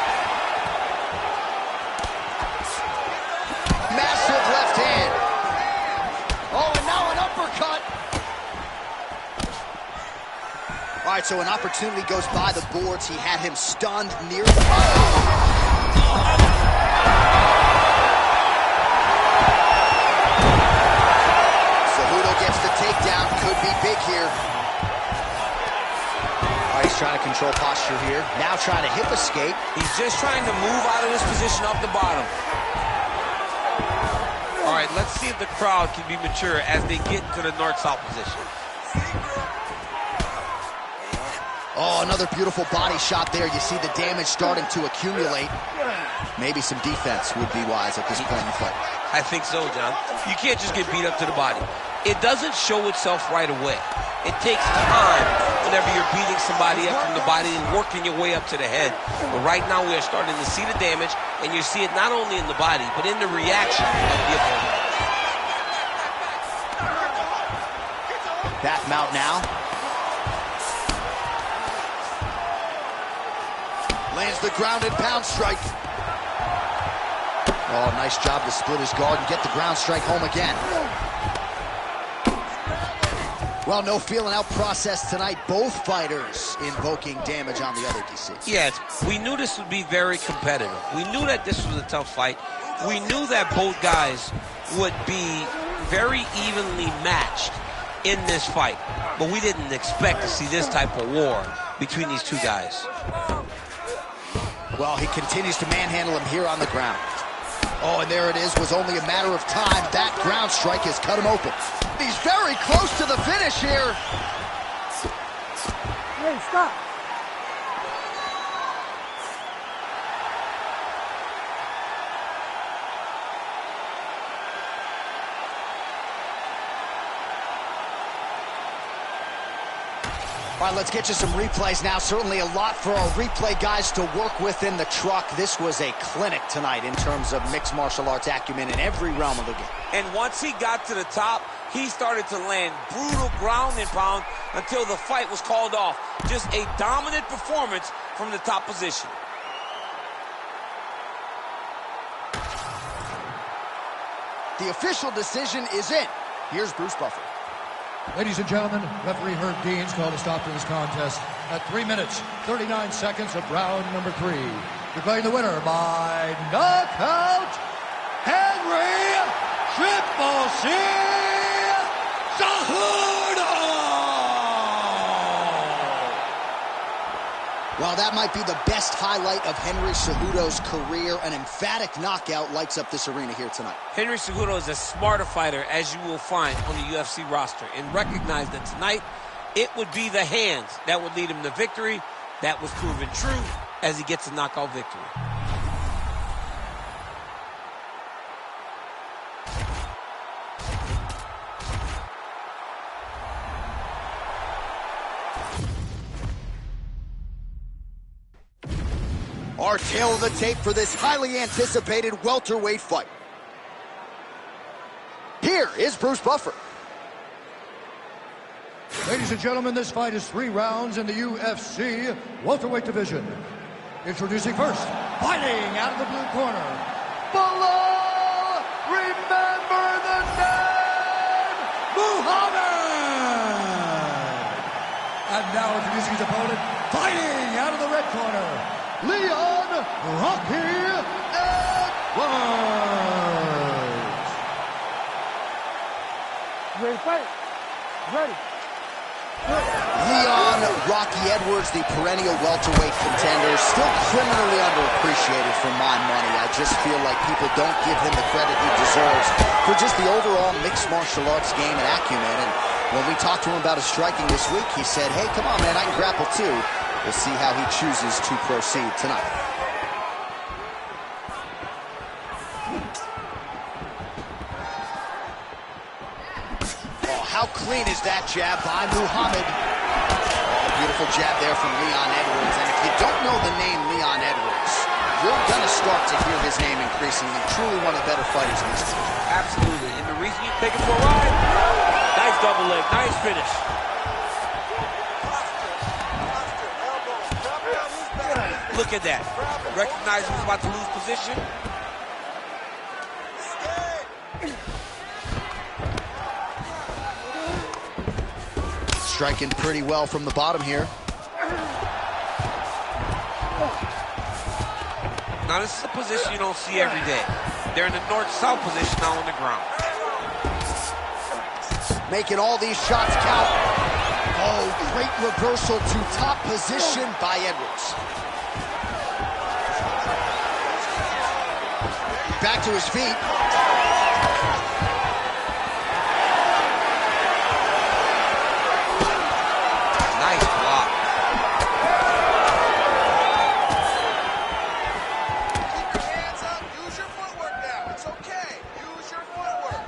[SPEAKER 1] Massive left hand. Oh, and now an uppercut. All right, so an opportunity goes by the boards. He had him stunned near the... Cejudo gets the takedown. Could be big here. All right, he's trying to control posture here. Now trying to hip escape.
[SPEAKER 4] He's just trying to move out of this position off the bottom. All right, let's see if the crowd can be mature as they get into the north-south position.
[SPEAKER 1] Oh, another beautiful body shot there. You see the damage starting to accumulate. Maybe some defense would be wise at this point in the fight.
[SPEAKER 4] I think so, John. You can't just get beat up to the body. It doesn't show itself right away. It takes time whenever you're beating somebody up from the body and working your way up to the head. But right now we are starting to see the damage, and you see it not only in the body, but in the reaction of the opponent.
[SPEAKER 1] Back mount now. Lands the ground and pound strike. Oh, nice job to split his guard and get the ground strike home again. Well, no feeling out process tonight. Both fighters invoking damage on the other, DC.
[SPEAKER 4] Yes, we knew this would be very competitive. We knew that this was a tough fight. We knew that both guys would be very evenly matched in this fight. But we didn't expect to see this type of war between these two guys.
[SPEAKER 1] Well, he continues to manhandle him here on the ground. Oh, and there it is. Was only a matter of time. That ground strike has cut him open. He's very close to the finish here.
[SPEAKER 3] Hey, stop.
[SPEAKER 1] All right, let's get you some replays now. Certainly a lot for our replay guys to work with in the truck. This was a clinic tonight in terms of mixed martial arts acumen in every realm of the game.
[SPEAKER 4] And once he got to the top, he started to land brutal ground and pound until the fight was called off. Just a dominant performance from the top position.
[SPEAKER 1] The official decision is in. Here's Bruce Buffer.
[SPEAKER 2] Ladies and gentlemen, referee Herb Dean's called a stop to this contest at 3 minutes, 39 seconds of round number 3. Declaring the winner by knockout, Henry Triple C Cejudo!
[SPEAKER 1] Well, that might be the best highlight of Henry Cejudo's career. An emphatic knockout lights up this arena here tonight.
[SPEAKER 4] Henry Cejudo is as smart a fighter as you will find on the UFC roster, and recognize that tonight it would be the hands that would lead him to victory. That was proven true as he gets a knockout victory.
[SPEAKER 1] Our tail of the tape for this highly anticipated welterweight fight. Here is Bruce Buffer.
[SPEAKER 2] Ladies and gentlemen, this fight is 3 rounds in the UFC welterweight division. Introducing first, fighting out of the blue corner, below, remember the name, Muhammad! And now introducing his opponent, fighting out of the red corner, Leon Rocky Edwards.
[SPEAKER 3] Ready to fight? Ready.
[SPEAKER 1] Leon Rocky Edwards, the perennial welterweight contender, still criminally underappreciated for my money. I just feel like people don't give him the credit he deserves for just the overall mixed martial arts game and acumen. And When we talked to him about his striking this week, he said, hey, come on, man, I can grapple too. We'll see how he chooses to proceed tonight. Oh, how clean is that jab by Muhammad? Oh, beautiful jab there from Leon Edwards. And if you don't know the name Leon Edwards, you're going to start to hear his name increasingly. Truly one of the better fighters in this sport.
[SPEAKER 4] Absolutely. And the reason you take it for a ride, nice double leg, nice finish. Look at that. Recognize he was about to lose position.
[SPEAKER 1] Striking pretty well from the bottom here.
[SPEAKER 4] Now, this is a position you don't see every day. They're in the north-south position now on the ground.
[SPEAKER 1] Making all these shots count. Oh, great reversal to top position by Edwards. Back to his feet.
[SPEAKER 4] Nice block.
[SPEAKER 6] Keep your hands up. Use your footwork now. It's okay. Use your footwork.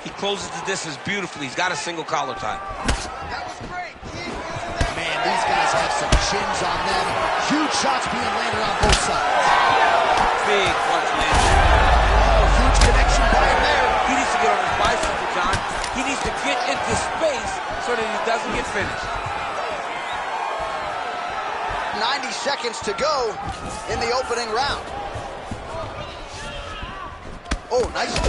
[SPEAKER 4] He closes the distance beautifully. He's got a single collar tie.
[SPEAKER 6] That was great. Keep using that.
[SPEAKER 1] Man, these guys have some chins on them. Huge shots being landed on both sides.
[SPEAKER 4] Big punch landed.
[SPEAKER 1] Oh, huge connection by him there.
[SPEAKER 4] He needs to get on his bicycle, John. He needs to get into space so that he doesn't get finished.
[SPEAKER 1] 90 seconds to go in the opening round. Oh, nice jab.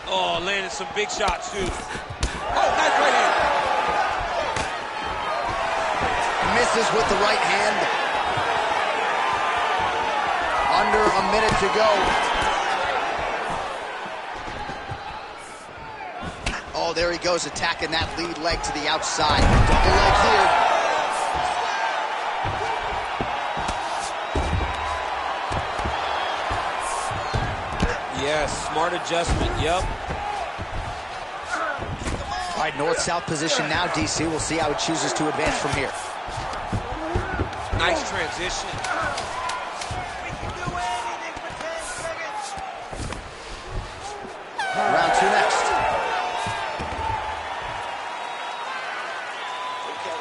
[SPEAKER 4] Oh, landed some big shots, too. Oh, nice right hand.
[SPEAKER 1] Misses with the right hand. Under a minute to go. Oh, there he goes, attacking that lead leg to the outside. Double leg here.
[SPEAKER 4] Yes, smart adjustment, yep.
[SPEAKER 1] All right, north-south position now, DC. We'll see how he chooses to advance from here.
[SPEAKER 4] Nice transition.
[SPEAKER 1] Round two next.
[SPEAKER 5] Okay.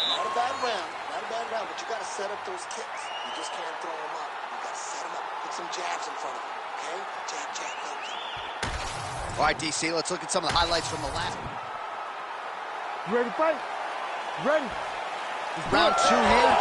[SPEAKER 5] Not a bad round, but you got to set up those kicks. You just can't throw them up. You got to set them up. Put some jabs in front of them, okay? Jab, hook.
[SPEAKER 1] All right, DC, let's look at some of the highlights from the last.
[SPEAKER 3] You ready to fight? Ready.
[SPEAKER 1] Round two here.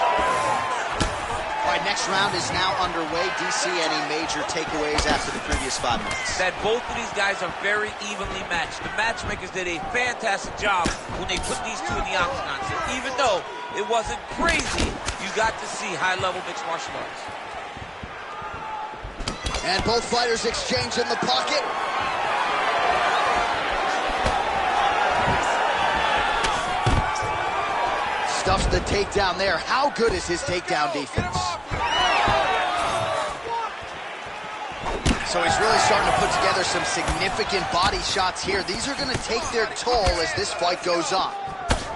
[SPEAKER 1] All right, next round is now underway. DC, any major takeaways after the previous 5 minutes?
[SPEAKER 4] That both of these guys are very evenly matched. The matchmakers did a fantastic job when they put these two in the octagon. So even though it wasn't crazy, you got to see high-level mixed martial arts.
[SPEAKER 1] And both fighters exchange in the pocket. Stuffs the takedown there. How good is his takedown defense? So he's really starting to put together some significant body shots here. These are going to take their toll as this fight goes on.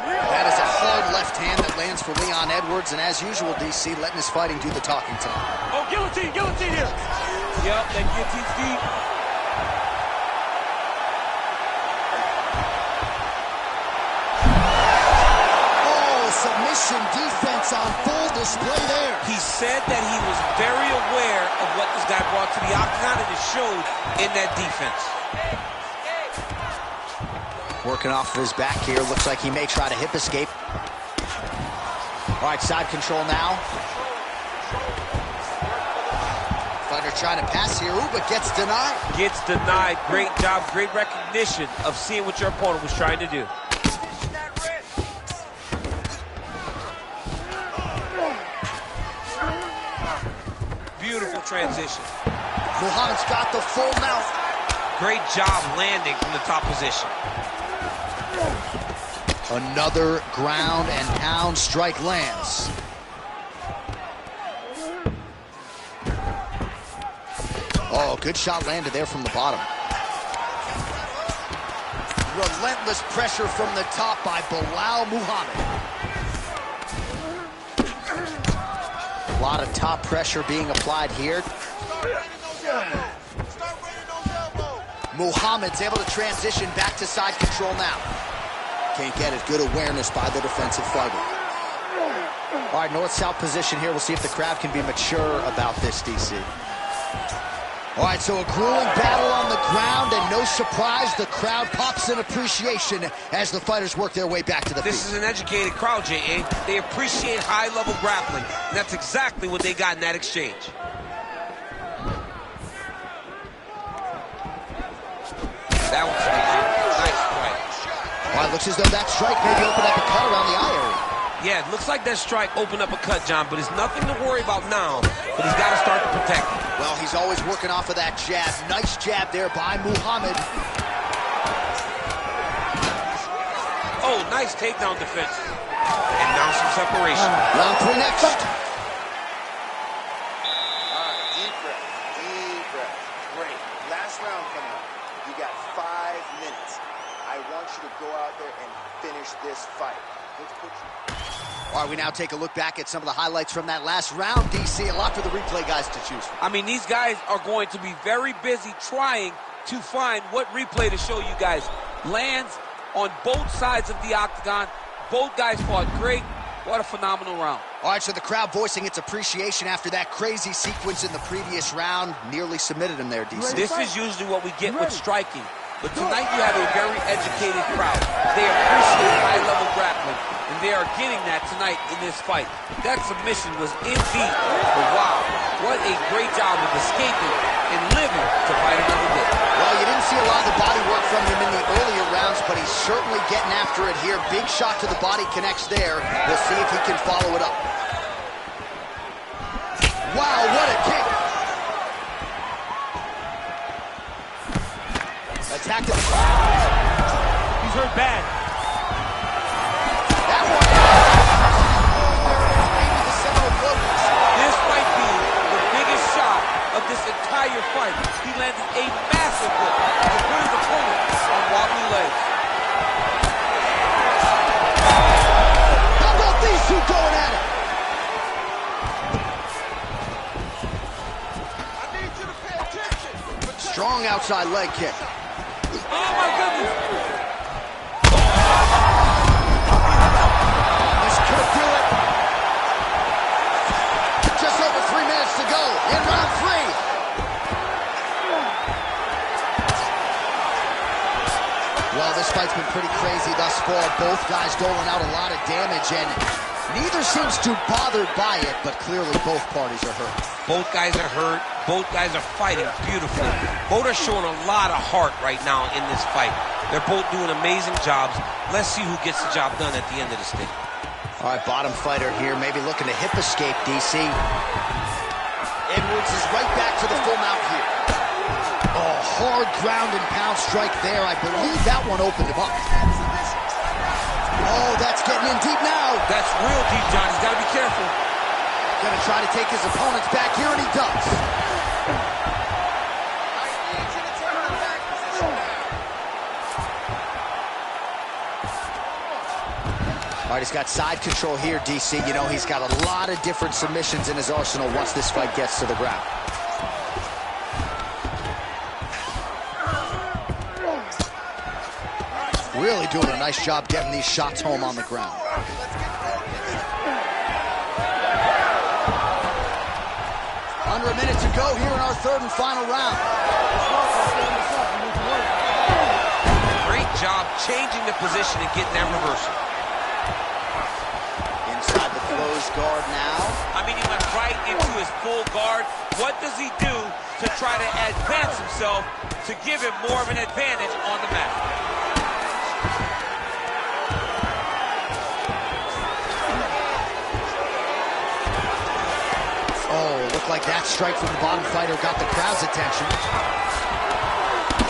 [SPEAKER 1] That is a hard left hand that lands for Leon Edwards, and as usual, DC letting his fighting do the talking tonight.
[SPEAKER 4] Oh, guillotine here. Yep, that guillotine's deep.
[SPEAKER 1] Submission defense on full display there.
[SPEAKER 4] He said that he was very aware of what this guy brought to the octagon, and it showed in that defense.
[SPEAKER 1] Working off of his back here. Looks like he may try to hip escape. All right, side control now. Fighter trying to pass here, ooh, but gets denied.
[SPEAKER 4] Gets denied. Great job, great recognition of seeing what your opponent was trying to do. Beautiful transition.
[SPEAKER 1] Muhammad's got the full mount.
[SPEAKER 4] Great job landing from the top position.
[SPEAKER 1] Another ground and pound strike lands. Oh, good shot landed there from the bottom. Relentless pressure from the top by Bilal Muhammad. A lot of top pressure being applied here. Muhammad's able to transition back to side control now. Can't get it. Good awareness by the defensive fighter. All right, north-south position here. We'll see if the crowd can be mature about this, DC. All right, so a grueling battle on the ground, and no surprise, the crowd pops in appreciation as the fighters work their way back to the feet.
[SPEAKER 4] This is an educated crowd, J.A. They appreciate high-level grappling, and that's exactly what they got in that exchange. That was nice strike.
[SPEAKER 1] All right, looks as though that strike maybe opened up a cut around the eye area.
[SPEAKER 4] Yeah, it looks like that strike opened up a cut, John, but it's nothing to worry about now, but he's got to start to protect it.
[SPEAKER 1] Well, he's always working off of that jab. Nice jab there by Muhammad.
[SPEAKER 4] Oh, nice takedown defense. And now some separation.
[SPEAKER 1] Round 3 next.
[SPEAKER 5] All right, deep breath, deep breath. Great. Last round coming up. You got 5 minutes. I want you to go out there and finish this fight. Let's put you...
[SPEAKER 1] All right, we now take a look back at some of the highlights from that last round, DC. A lot for the replay guys to choose from.
[SPEAKER 4] I mean, these guys are going to be very busy trying to find what replay to show you guys. Lands on both sides of the octagon. Both guys fought great. What a phenomenal round.
[SPEAKER 1] All right, so the crowd voicing its appreciation after that crazy sequence in the previous round. Nearly submitted him there, DC.
[SPEAKER 4] This is usually what we get with striking. But tonight you have a very educated crowd. They appreciate high-level grappling, and they are getting that tonight in this fight. That submission was indeed, but wow, what a great job of escaping and living to fight another day.
[SPEAKER 1] Well, you didn't see a lot of the body work from him in the earlier rounds, but he's certainly getting after it here. Big shot to the body connects there. We'll see if he can follow it up. Wow, what a kick. Attack to the...
[SPEAKER 3] He's hurt bad.
[SPEAKER 1] That one. Maybe the seminal blow.
[SPEAKER 4] This might be the biggest shot of this entire fight. He landed a massive hook to put his opponent on wobbly legs.
[SPEAKER 1] How about these two going at it?
[SPEAKER 6] I need you to pay attention.
[SPEAKER 1] Strong outside leg kick.
[SPEAKER 4] Oh my goodness!
[SPEAKER 1] This could do it. Just over 3 minutes to go in round 3. Well, this fight's been pretty crazy thus far. Both guys doling out a lot of damage, and neither seems too bothered by it, but clearly both parties are hurt.
[SPEAKER 4] Both guys are hurt. Both guys are fighting beautifully. Both are showing a lot of heart right now in this fight. They're both doing amazing jobs. Let's see who gets the job done at the end of this thing.
[SPEAKER 1] All right, bottom fighter here, maybe looking to hip escape, DC. Edwards is right back to the full mount here. Oh, hard ground and pound strike there. I believe that one opened him up. Oh, that's getting in deep now.
[SPEAKER 4] That's real deep, John. He's got to be careful.
[SPEAKER 1] Gonna try to take his opponents back here, and he does.
[SPEAKER 6] I need you to take the back position now.
[SPEAKER 1] All right, he's got side control here, DC. You know, he's got a lot of different submissions in his arsenal once this fight gets to the ground. Really doing a nice job getting these shots home on the ground. Under a minute to go here in our third and final round.
[SPEAKER 4] Great job changing the position and getting that reversal.
[SPEAKER 1] Inside the closed guard now.
[SPEAKER 4] I mean, he went right into his full guard. What does he do to try to advance himself to give him more of an advantage on the mat?
[SPEAKER 1] Oh, looked like that strike from the bottom fighter got the crowd's attention.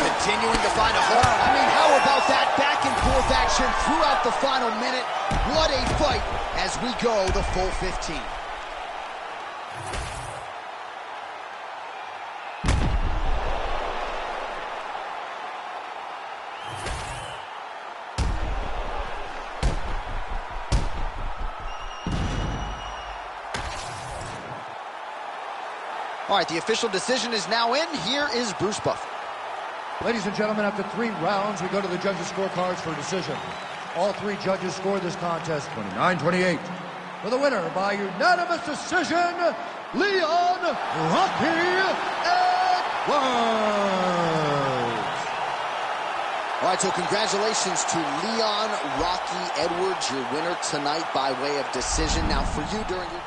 [SPEAKER 1] Continuing to find a hole. I mean, how about that back and forth action throughout the final minute? What a fight as we go the full 15. All right, the official decision is now in. Here is Bruce Buffer.
[SPEAKER 2] Ladies and gentlemen, after 3 rounds, we go to the judges' scorecards for a decision. All 3 judges scored this contest 29-28. For the winner by unanimous decision, Leon Rocky Edwards.
[SPEAKER 1] All right, so congratulations to Leon Rocky Edwards, your winner tonight by way of decision. Now, for you during your...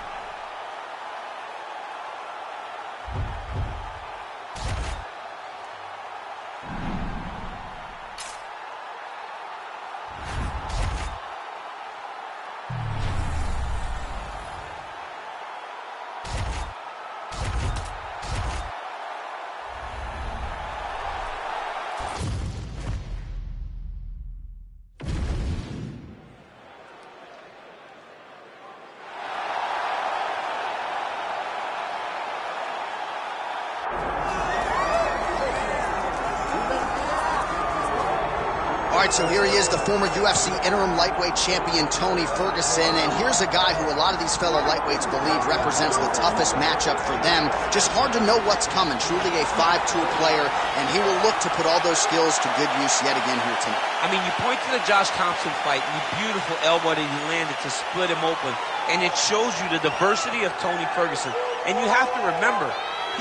[SPEAKER 1] All right, so here he is, the former UFC interim lightweight champion, Tony Ferguson. And here's a guy who a lot of these fellow lightweights believe represents the toughest matchup for them. Just hard to know what's coming. Truly a 5-tool player, and he will look to put all those skills to good use yet again here tonight.
[SPEAKER 4] I mean, you point to the Josh Thompson fight, and the beautiful elbow that he landed to split him open. And it shows you the diversity of Tony Ferguson. And you have to remember,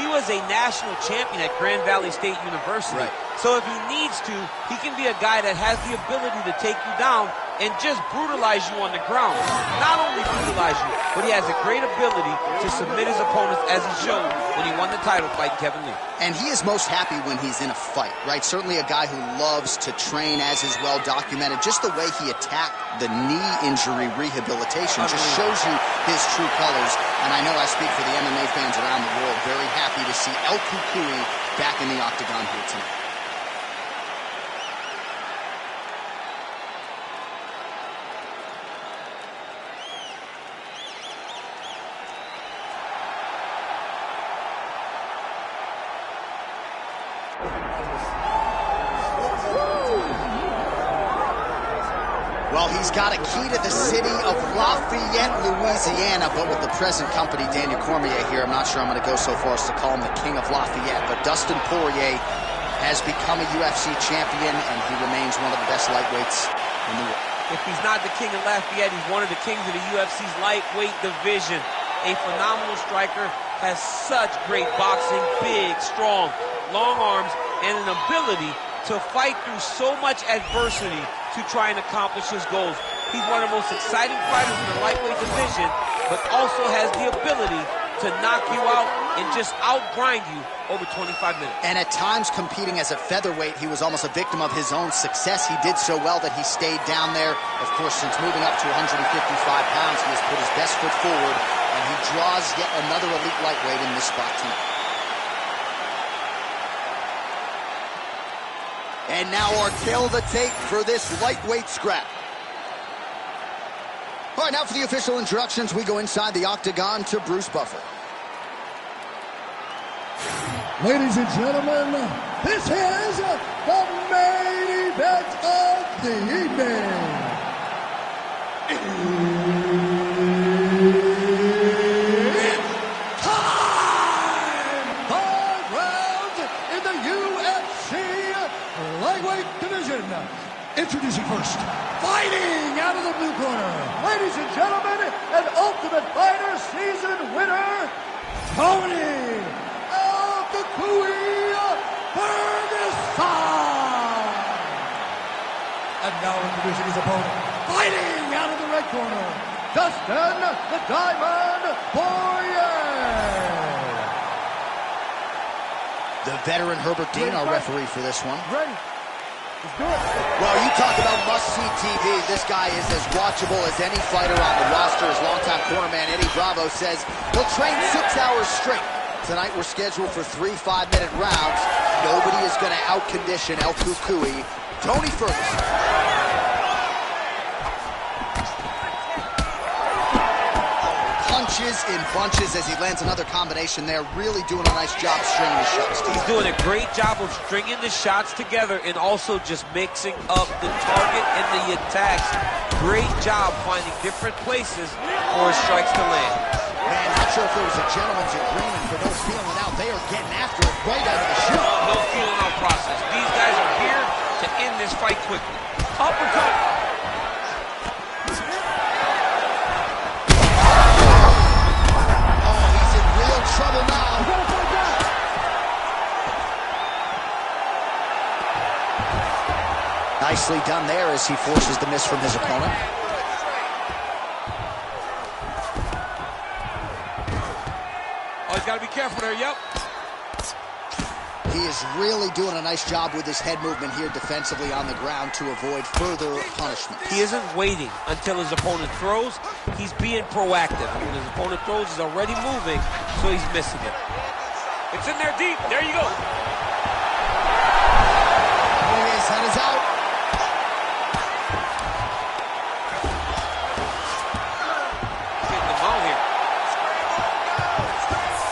[SPEAKER 4] he was a national champion at Grand Valley State University.
[SPEAKER 1] Right.
[SPEAKER 4] So if he needs to, he can be a guy that has the ability to take you down and just brutalize you on the ground. Not only brutalize you, but he has a great ability to submit his opponents, as he showed when he won the title fighting Kevin Lee.
[SPEAKER 1] And he is most happy when he's in a fight, right? Certainly a guy who loves to train, as is well documented. Just the way he attacked the knee injury rehabilitation just shows you his true colors. And I know I speak for the MMA fans around the world, very happy to see El Cucuy back in the octagon here tonight. Well, he's got a key to the city of Lafayette, Louisiana, but with the present company, Daniel Cormier here, I'm not sure I'm going to go so far as to call him the King of Lafayette, but Dustin Poirier has become a UFC champion, and he remains one of the best lightweights in the world.
[SPEAKER 4] If he's not the King of Lafayette, he's one of the kings of the UFC's lightweight division. A phenomenal striker, has such great boxing, big, strong, long arms, and an ability to fight through so much adversity to try and accomplish his goals. He's one of the most exciting fighters in the lightweight division, but also has the ability to knock you out and just outgrind you over 25 minutes.
[SPEAKER 1] And at times, competing as a featherweight, he was almost a victim of his own success. He did so well that he stayed down there. Of course, since moving up to 155 pounds, he has put his best foot forward, and he draws yet another elite lightweight in this spot tonight. And now our tail of the tape for this lightweight scrap. All right, now for the official introductions, we go inside the octagon to Bruce Buffer.
[SPEAKER 2] Ladies and gentlemen, this is the main event of the evening. It's time! 5 rounds in the UFC lightweight division. Introducing first, fighting out of the blue corner, ladies and gentlemen, an Ultimate Fighter season winner, Tony Ferguson. And now introducing his opponent, fighting out of the red corner, Dustin the Diamond Poirier.
[SPEAKER 1] The veteran Herbert Dean, our referee for this one.
[SPEAKER 3] Ready. Let's do it.
[SPEAKER 1] Well, you talk about must-see TV. This guy is as watchable as any fighter on the roster. His longtime cornerman, Eddie Bravo, says he'll train 6 hours straight. Tonight we're scheduled for 3 5-minute rounds. Nobody is going to out-condition El Cucuy. Tony Ferguson. Punches in bunches as he lands another combination there. Really doing a nice job stringing the shots together.
[SPEAKER 4] He's doing a great job of stringing the shots together and also just mixing up the target and the attacks. Great job finding different places for his strikes to land.
[SPEAKER 1] Man, not sure if there was a gentleman's agreement for no feeling out. They they are getting after it right out of the chute.
[SPEAKER 4] No feeling out process. These guys are here to end this fight quickly. Uppercut.
[SPEAKER 1] Oh, he's in real trouble now. Nicely done there as he forces the miss from his opponent.
[SPEAKER 4] Oh, he's got to be careful there, yep.
[SPEAKER 1] He is really doing a nice job with his head movement here defensively on the ground to avoid further punishment.
[SPEAKER 4] He isn't waiting until his opponent throws. He's being proactive. When his opponent throws, he's already moving, so he's missing it. It's in there deep. There you go.
[SPEAKER 1] His head is out.
[SPEAKER 4] Getting him out here.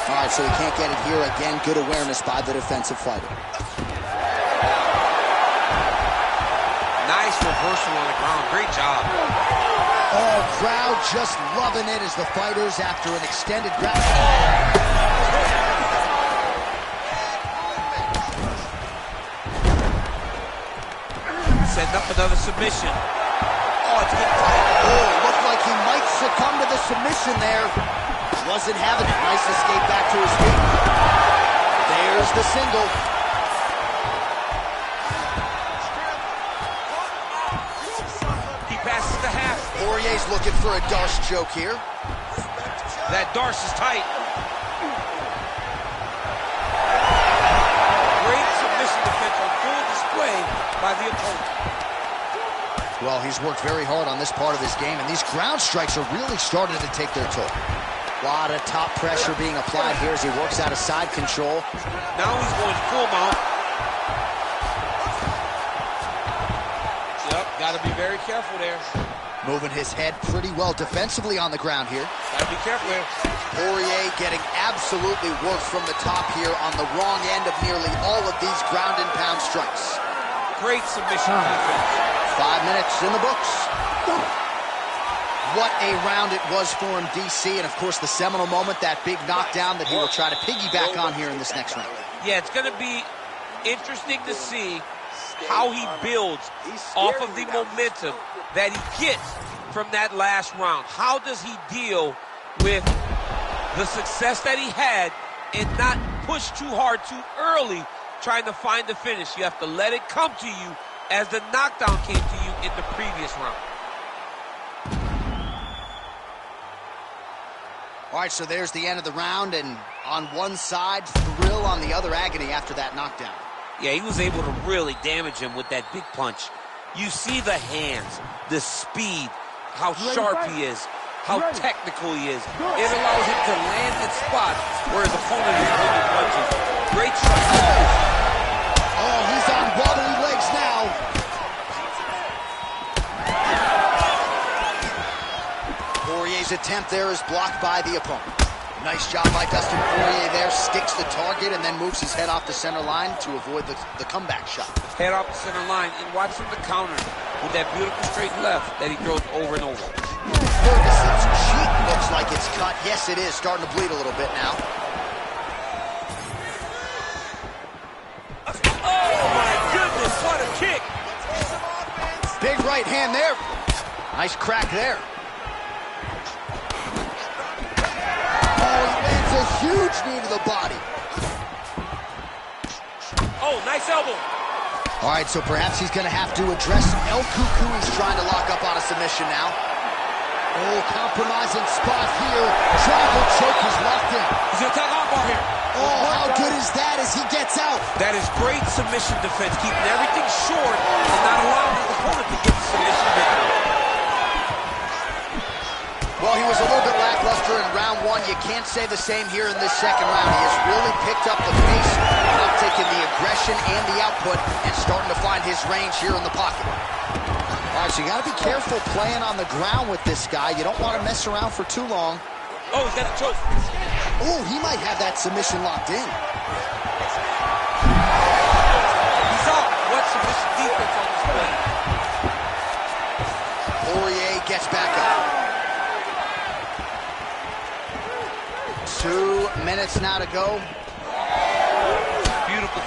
[SPEAKER 1] All right, so he can't get it here again. Good awareness by the defensive fighter.
[SPEAKER 4] Nice reversal on the ground. Great job.
[SPEAKER 1] Oh, crowd just loving it as the fighters, after an extended grab.
[SPEAKER 4] Setting up another submission. Oh, it's getting tight.
[SPEAKER 1] Oh, looked like he might succumb to the submission there. Wasn't having it. Nice escape back to his feet. There's the single.
[SPEAKER 4] He passes the half.
[SPEAKER 1] Poirier's looking for a Darce choke here.
[SPEAKER 4] That Darce is tight. Great submission defense on full display by the opponent.
[SPEAKER 1] Well, he's worked very hard on this part of his game, and these ground strikes are really starting to take their toll. A lot of top pressure being applied here as he works out of side control.
[SPEAKER 4] Now he's going full mount. Yep, got to be very careful there.
[SPEAKER 1] Moving his head pretty well defensively on the ground here.
[SPEAKER 4] Got to be careful here.
[SPEAKER 1] Poirier getting absolutely worked from the top here on the wrong end of nearly all of these ground and pound strikes.
[SPEAKER 4] Great submission defense.
[SPEAKER 1] 5 minutes in the books. What a round it was for him, DC, and of course the seminal moment, that big knockdown that he will try to piggyback on here in this next round.
[SPEAKER 4] Yeah, it's going to be interesting to see how he builds off of the momentum that he gets from that last round. How does he deal with the success that he had and not push too hard too early trying to find the finish? You have to let it come to you as the knockdown came to you in the previous round.
[SPEAKER 1] All right, so there's the end of the round, and on one side, thrill, on the other, agony after that knockdown.
[SPEAKER 4] Yeah, he was able to really damage him with that big punch. You see the hands, the speed, how sharp he is, how technical he is. It allows him to land in spots where his opponent is holding punches. Great strike.
[SPEAKER 1] Oh, he's on wobbly legs now. Poirier's attempt there is blocked by the opponent. Nice job by Dustin Poirier there. Sticks the target and then moves his head off the center line to avoid the comeback shot.
[SPEAKER 4] Head off the center line, and watch from the counter with that beautiful straight left that he throws over and over.
[SPEAKER 1] Ferguson's cheek looks like it's cut. Yes, it is. Starting to bleed a little bit now.
[SPEAKER 4] Oh, my goodness, what a kick.
[SPEAKER 1] Big right hand there. Nice crack there. A huge knee to the body.
[SPEAKER 4] Oh, nice elbow.
[SPEAKER 1] All right, so perhaps he's going to have to address El Cuckoo. He's trying to lock up on a submission now. Oh, compromising spot here. Triangle choke is locked in.
[SPEAKER 4] He's going to attack armbar here.
[SPEAKER 1] Oh, how good is that as he gets out?
[SPEAKER 4] That is great submission defense, keeping everything short and not allowing his opponent to get the submission victory.
[SPEAKER 1] Well, he was a little bit lackluster in round one. You can't say the same here in this second round. He has really picked up the pace, now taking the aggression and the output and starting to find his range here in the pocket. All right, so you got to be careful playing on the ground with this guy. You don't want to mess around for too long.
[SPEAKER 4] Oh, he's got a choke.
[SPEAKER 1] Oh, he might have that submission locked in.
[SPEAKER 4] He's out. What submission defense on display?
[SPEAKER 1] Poirier gets back up. 2 minutes now to go.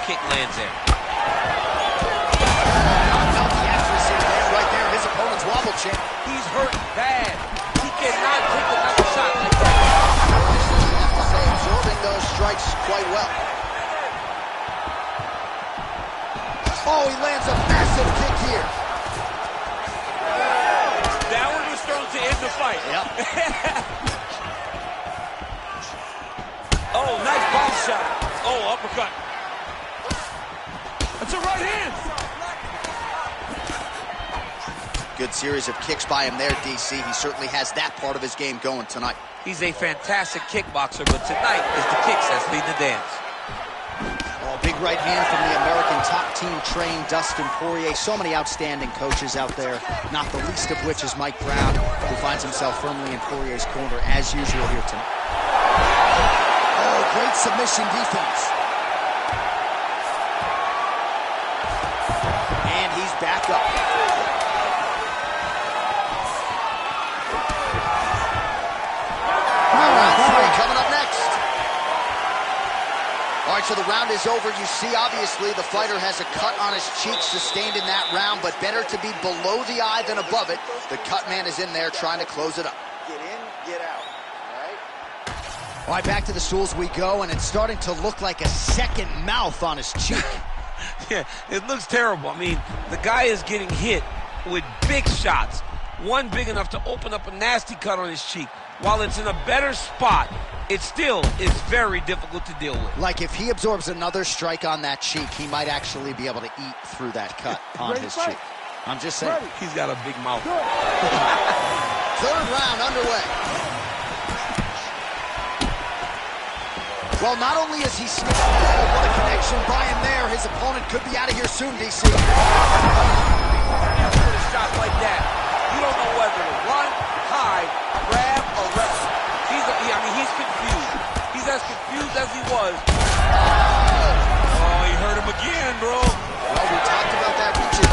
[SPEAKER 4] kick lands there.
[SPEAKER 1] About the accuracy of that right there. His opponent's wobble chin.
[SPEAKER 4] He's hurt bad. He cannot take another shot like that.
[SPEAKER 1] I have to say, absorbing those strikes quite well. Oh, he lands a massive kick here.
[SPEAKER 4] That one was thrown to end the fight.
[SPEAKER 1] Yep.
[SPEAKER 4] Oh, nice ball shot. Oh, uppercut. That's a right hand.
[SPEAKER 1] Good series of kicks by him there, DC. He certainly has that part of his game going tonight.
[SPEAKER 4] He's a fantastic kickboxer, but tonight is the kicks that's leading the dance.
[SPEAKER 1] Oh, big right hand from the American top team trained Dustin Poirier. So many outstanding coaches out there, not the least of which is Mike Brown, who finds himself firmly in Poirier's corner as usual here tonight. Oh, great submission defense. And he's back up. Coming up next. All right, so the round is over. You see, obviously, the fighter has a cut on his cheek sustained in that round, but better to be below the eye than above it. The cut man is in there trying to close it up.
[SPEAKER 5] Get in, get out.
[SPEAKER 1] All right, back to the stools we go, and it's starting to look like a second mouth on his cheek.
[SPEAKER 4] Yeah, it looks terrible. I mean, the guy is getting hit with big shots. One big enough to open up a nasty cut on his cheek. While it's in a better spot, it still is very difficult to deal with.
[SPEAKER 1] Like if he absorbs another strike on that cheek, he might actually be able to eat through that cut on his cheek. I'm just saying.
[SPEAKER 4] He's got a big mouth.
[SPEAKER 1] Third round underway. Well, not only is he sneaking, what a connection by him there. His opponent could be out of here soon, DC.
[SPEAKER 4] With a shot like that, you don't know whether to run, hide, grab, or wrestle. He's confused. He's as confused as he was. Oh, he hurt him again, bro.
[SPEAKER 1] Well, we talked about that reaching.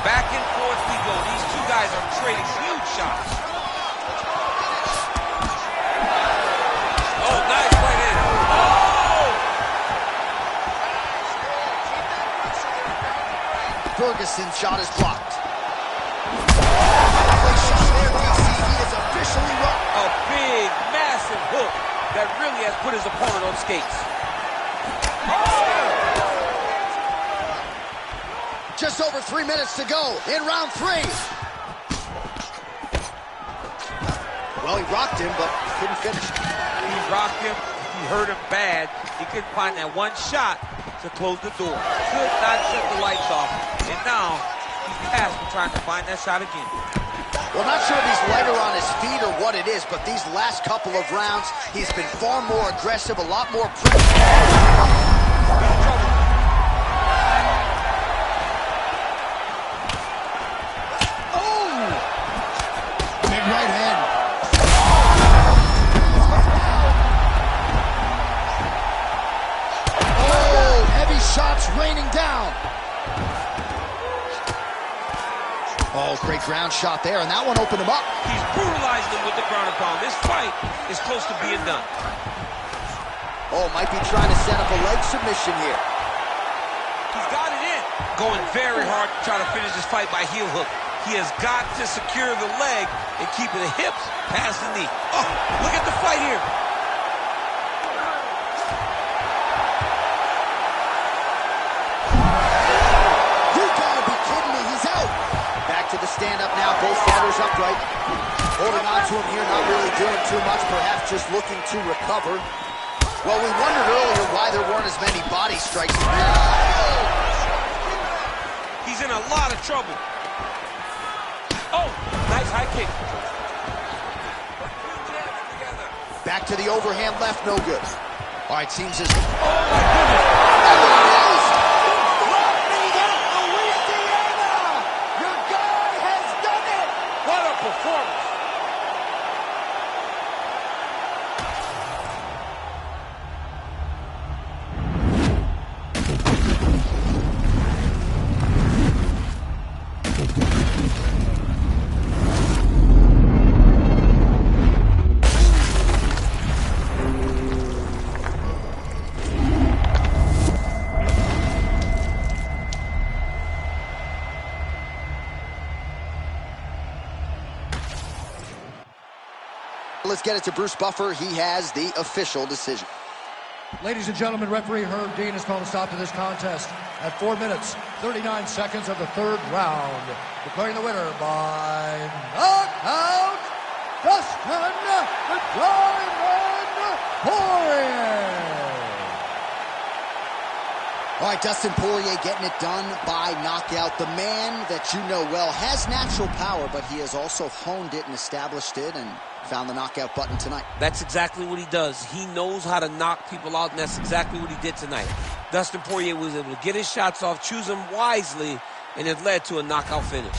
[SPEAKER 4] Back and forth we go. These two guys are trading huge shots. Oh, nice right in. Oh!
[SPEAKER 1] Ferguson's shot is blocked. Great shot there, DC. He is officially run.
[SPEAKER 4] A big, massive hook that really has put his opponent on skates.
[SPEAKER 1] Just over 3 minutes to go in round 3. Well, he rocked him, but couldn't finish.
[SPEAKER 4] He rocked him. He hurt him bad. He couldn't find that one shot to close the door. Could not shut the lights off. And now he's past for trying to find that shot again.
[SPEAKER 1] Well, not sure if he's lighter on his feet or what it is, but these last couple of rounds, he's been far more aggressive, a lot more pressure.
[SPEAKER 4] He's in trouble.
[SPEAKER 1] Right hand. Oh, heavy shots raining down. Oh, great ground shot there, and that one opened him up.
[SPEAKER 4] He's brutalized him with the ground and pound. This fight is close to being done.
[SPEAKER 1] Oh, might be trying to set up a leg submission here.
[SPEAKER 4] He's got it in. Going very hard to try to finish this fight by heel hook. He has got to secure the leg and keep the hips past the knee. Oh, look at the fight here.
[SPEAKER 1] You gotta be kidding me, he's out. Back to the stand-up now, both fighters upright. Holding on to him here, not really doing too much, perhaps just looking to recover. Well, we wondered earlier why there weren't as many body strikes.
[SPEAKER 4] He's in a lot of trouble. Oh, nice high kick.
[SPEAKER 1] Back to the overhand left, no good. All right, seems as...
[SPEAKER 4] Oh, my goodness.
[SPEAKER 1] Your guy has done it!
[SPEAKER 4] What a performance.
[SPEAKER 1] Let's get it to Bruce Buffer. He has the official decision.
[SPEAKER 2] Ladies and gentlemen, referee Herb Dean has called a stop to this contest at 4 minutes, 39 seconds of the third round. Declaring the winner by knockout, Dustin the Diamond Poirier.
[SPEAKER 1] All right, Dustin Poirier getting it done by knockout. The man that you know well has natural power, but he has also honed it and established it and found the knockout button tonight.
[SPEAKER 4] That's exactly what he does. He knows how to knock people out, and that's exactly what he did tonight. Dustin Poirier was able to get his shots off, choose them wisely, and it led to a knockout finish.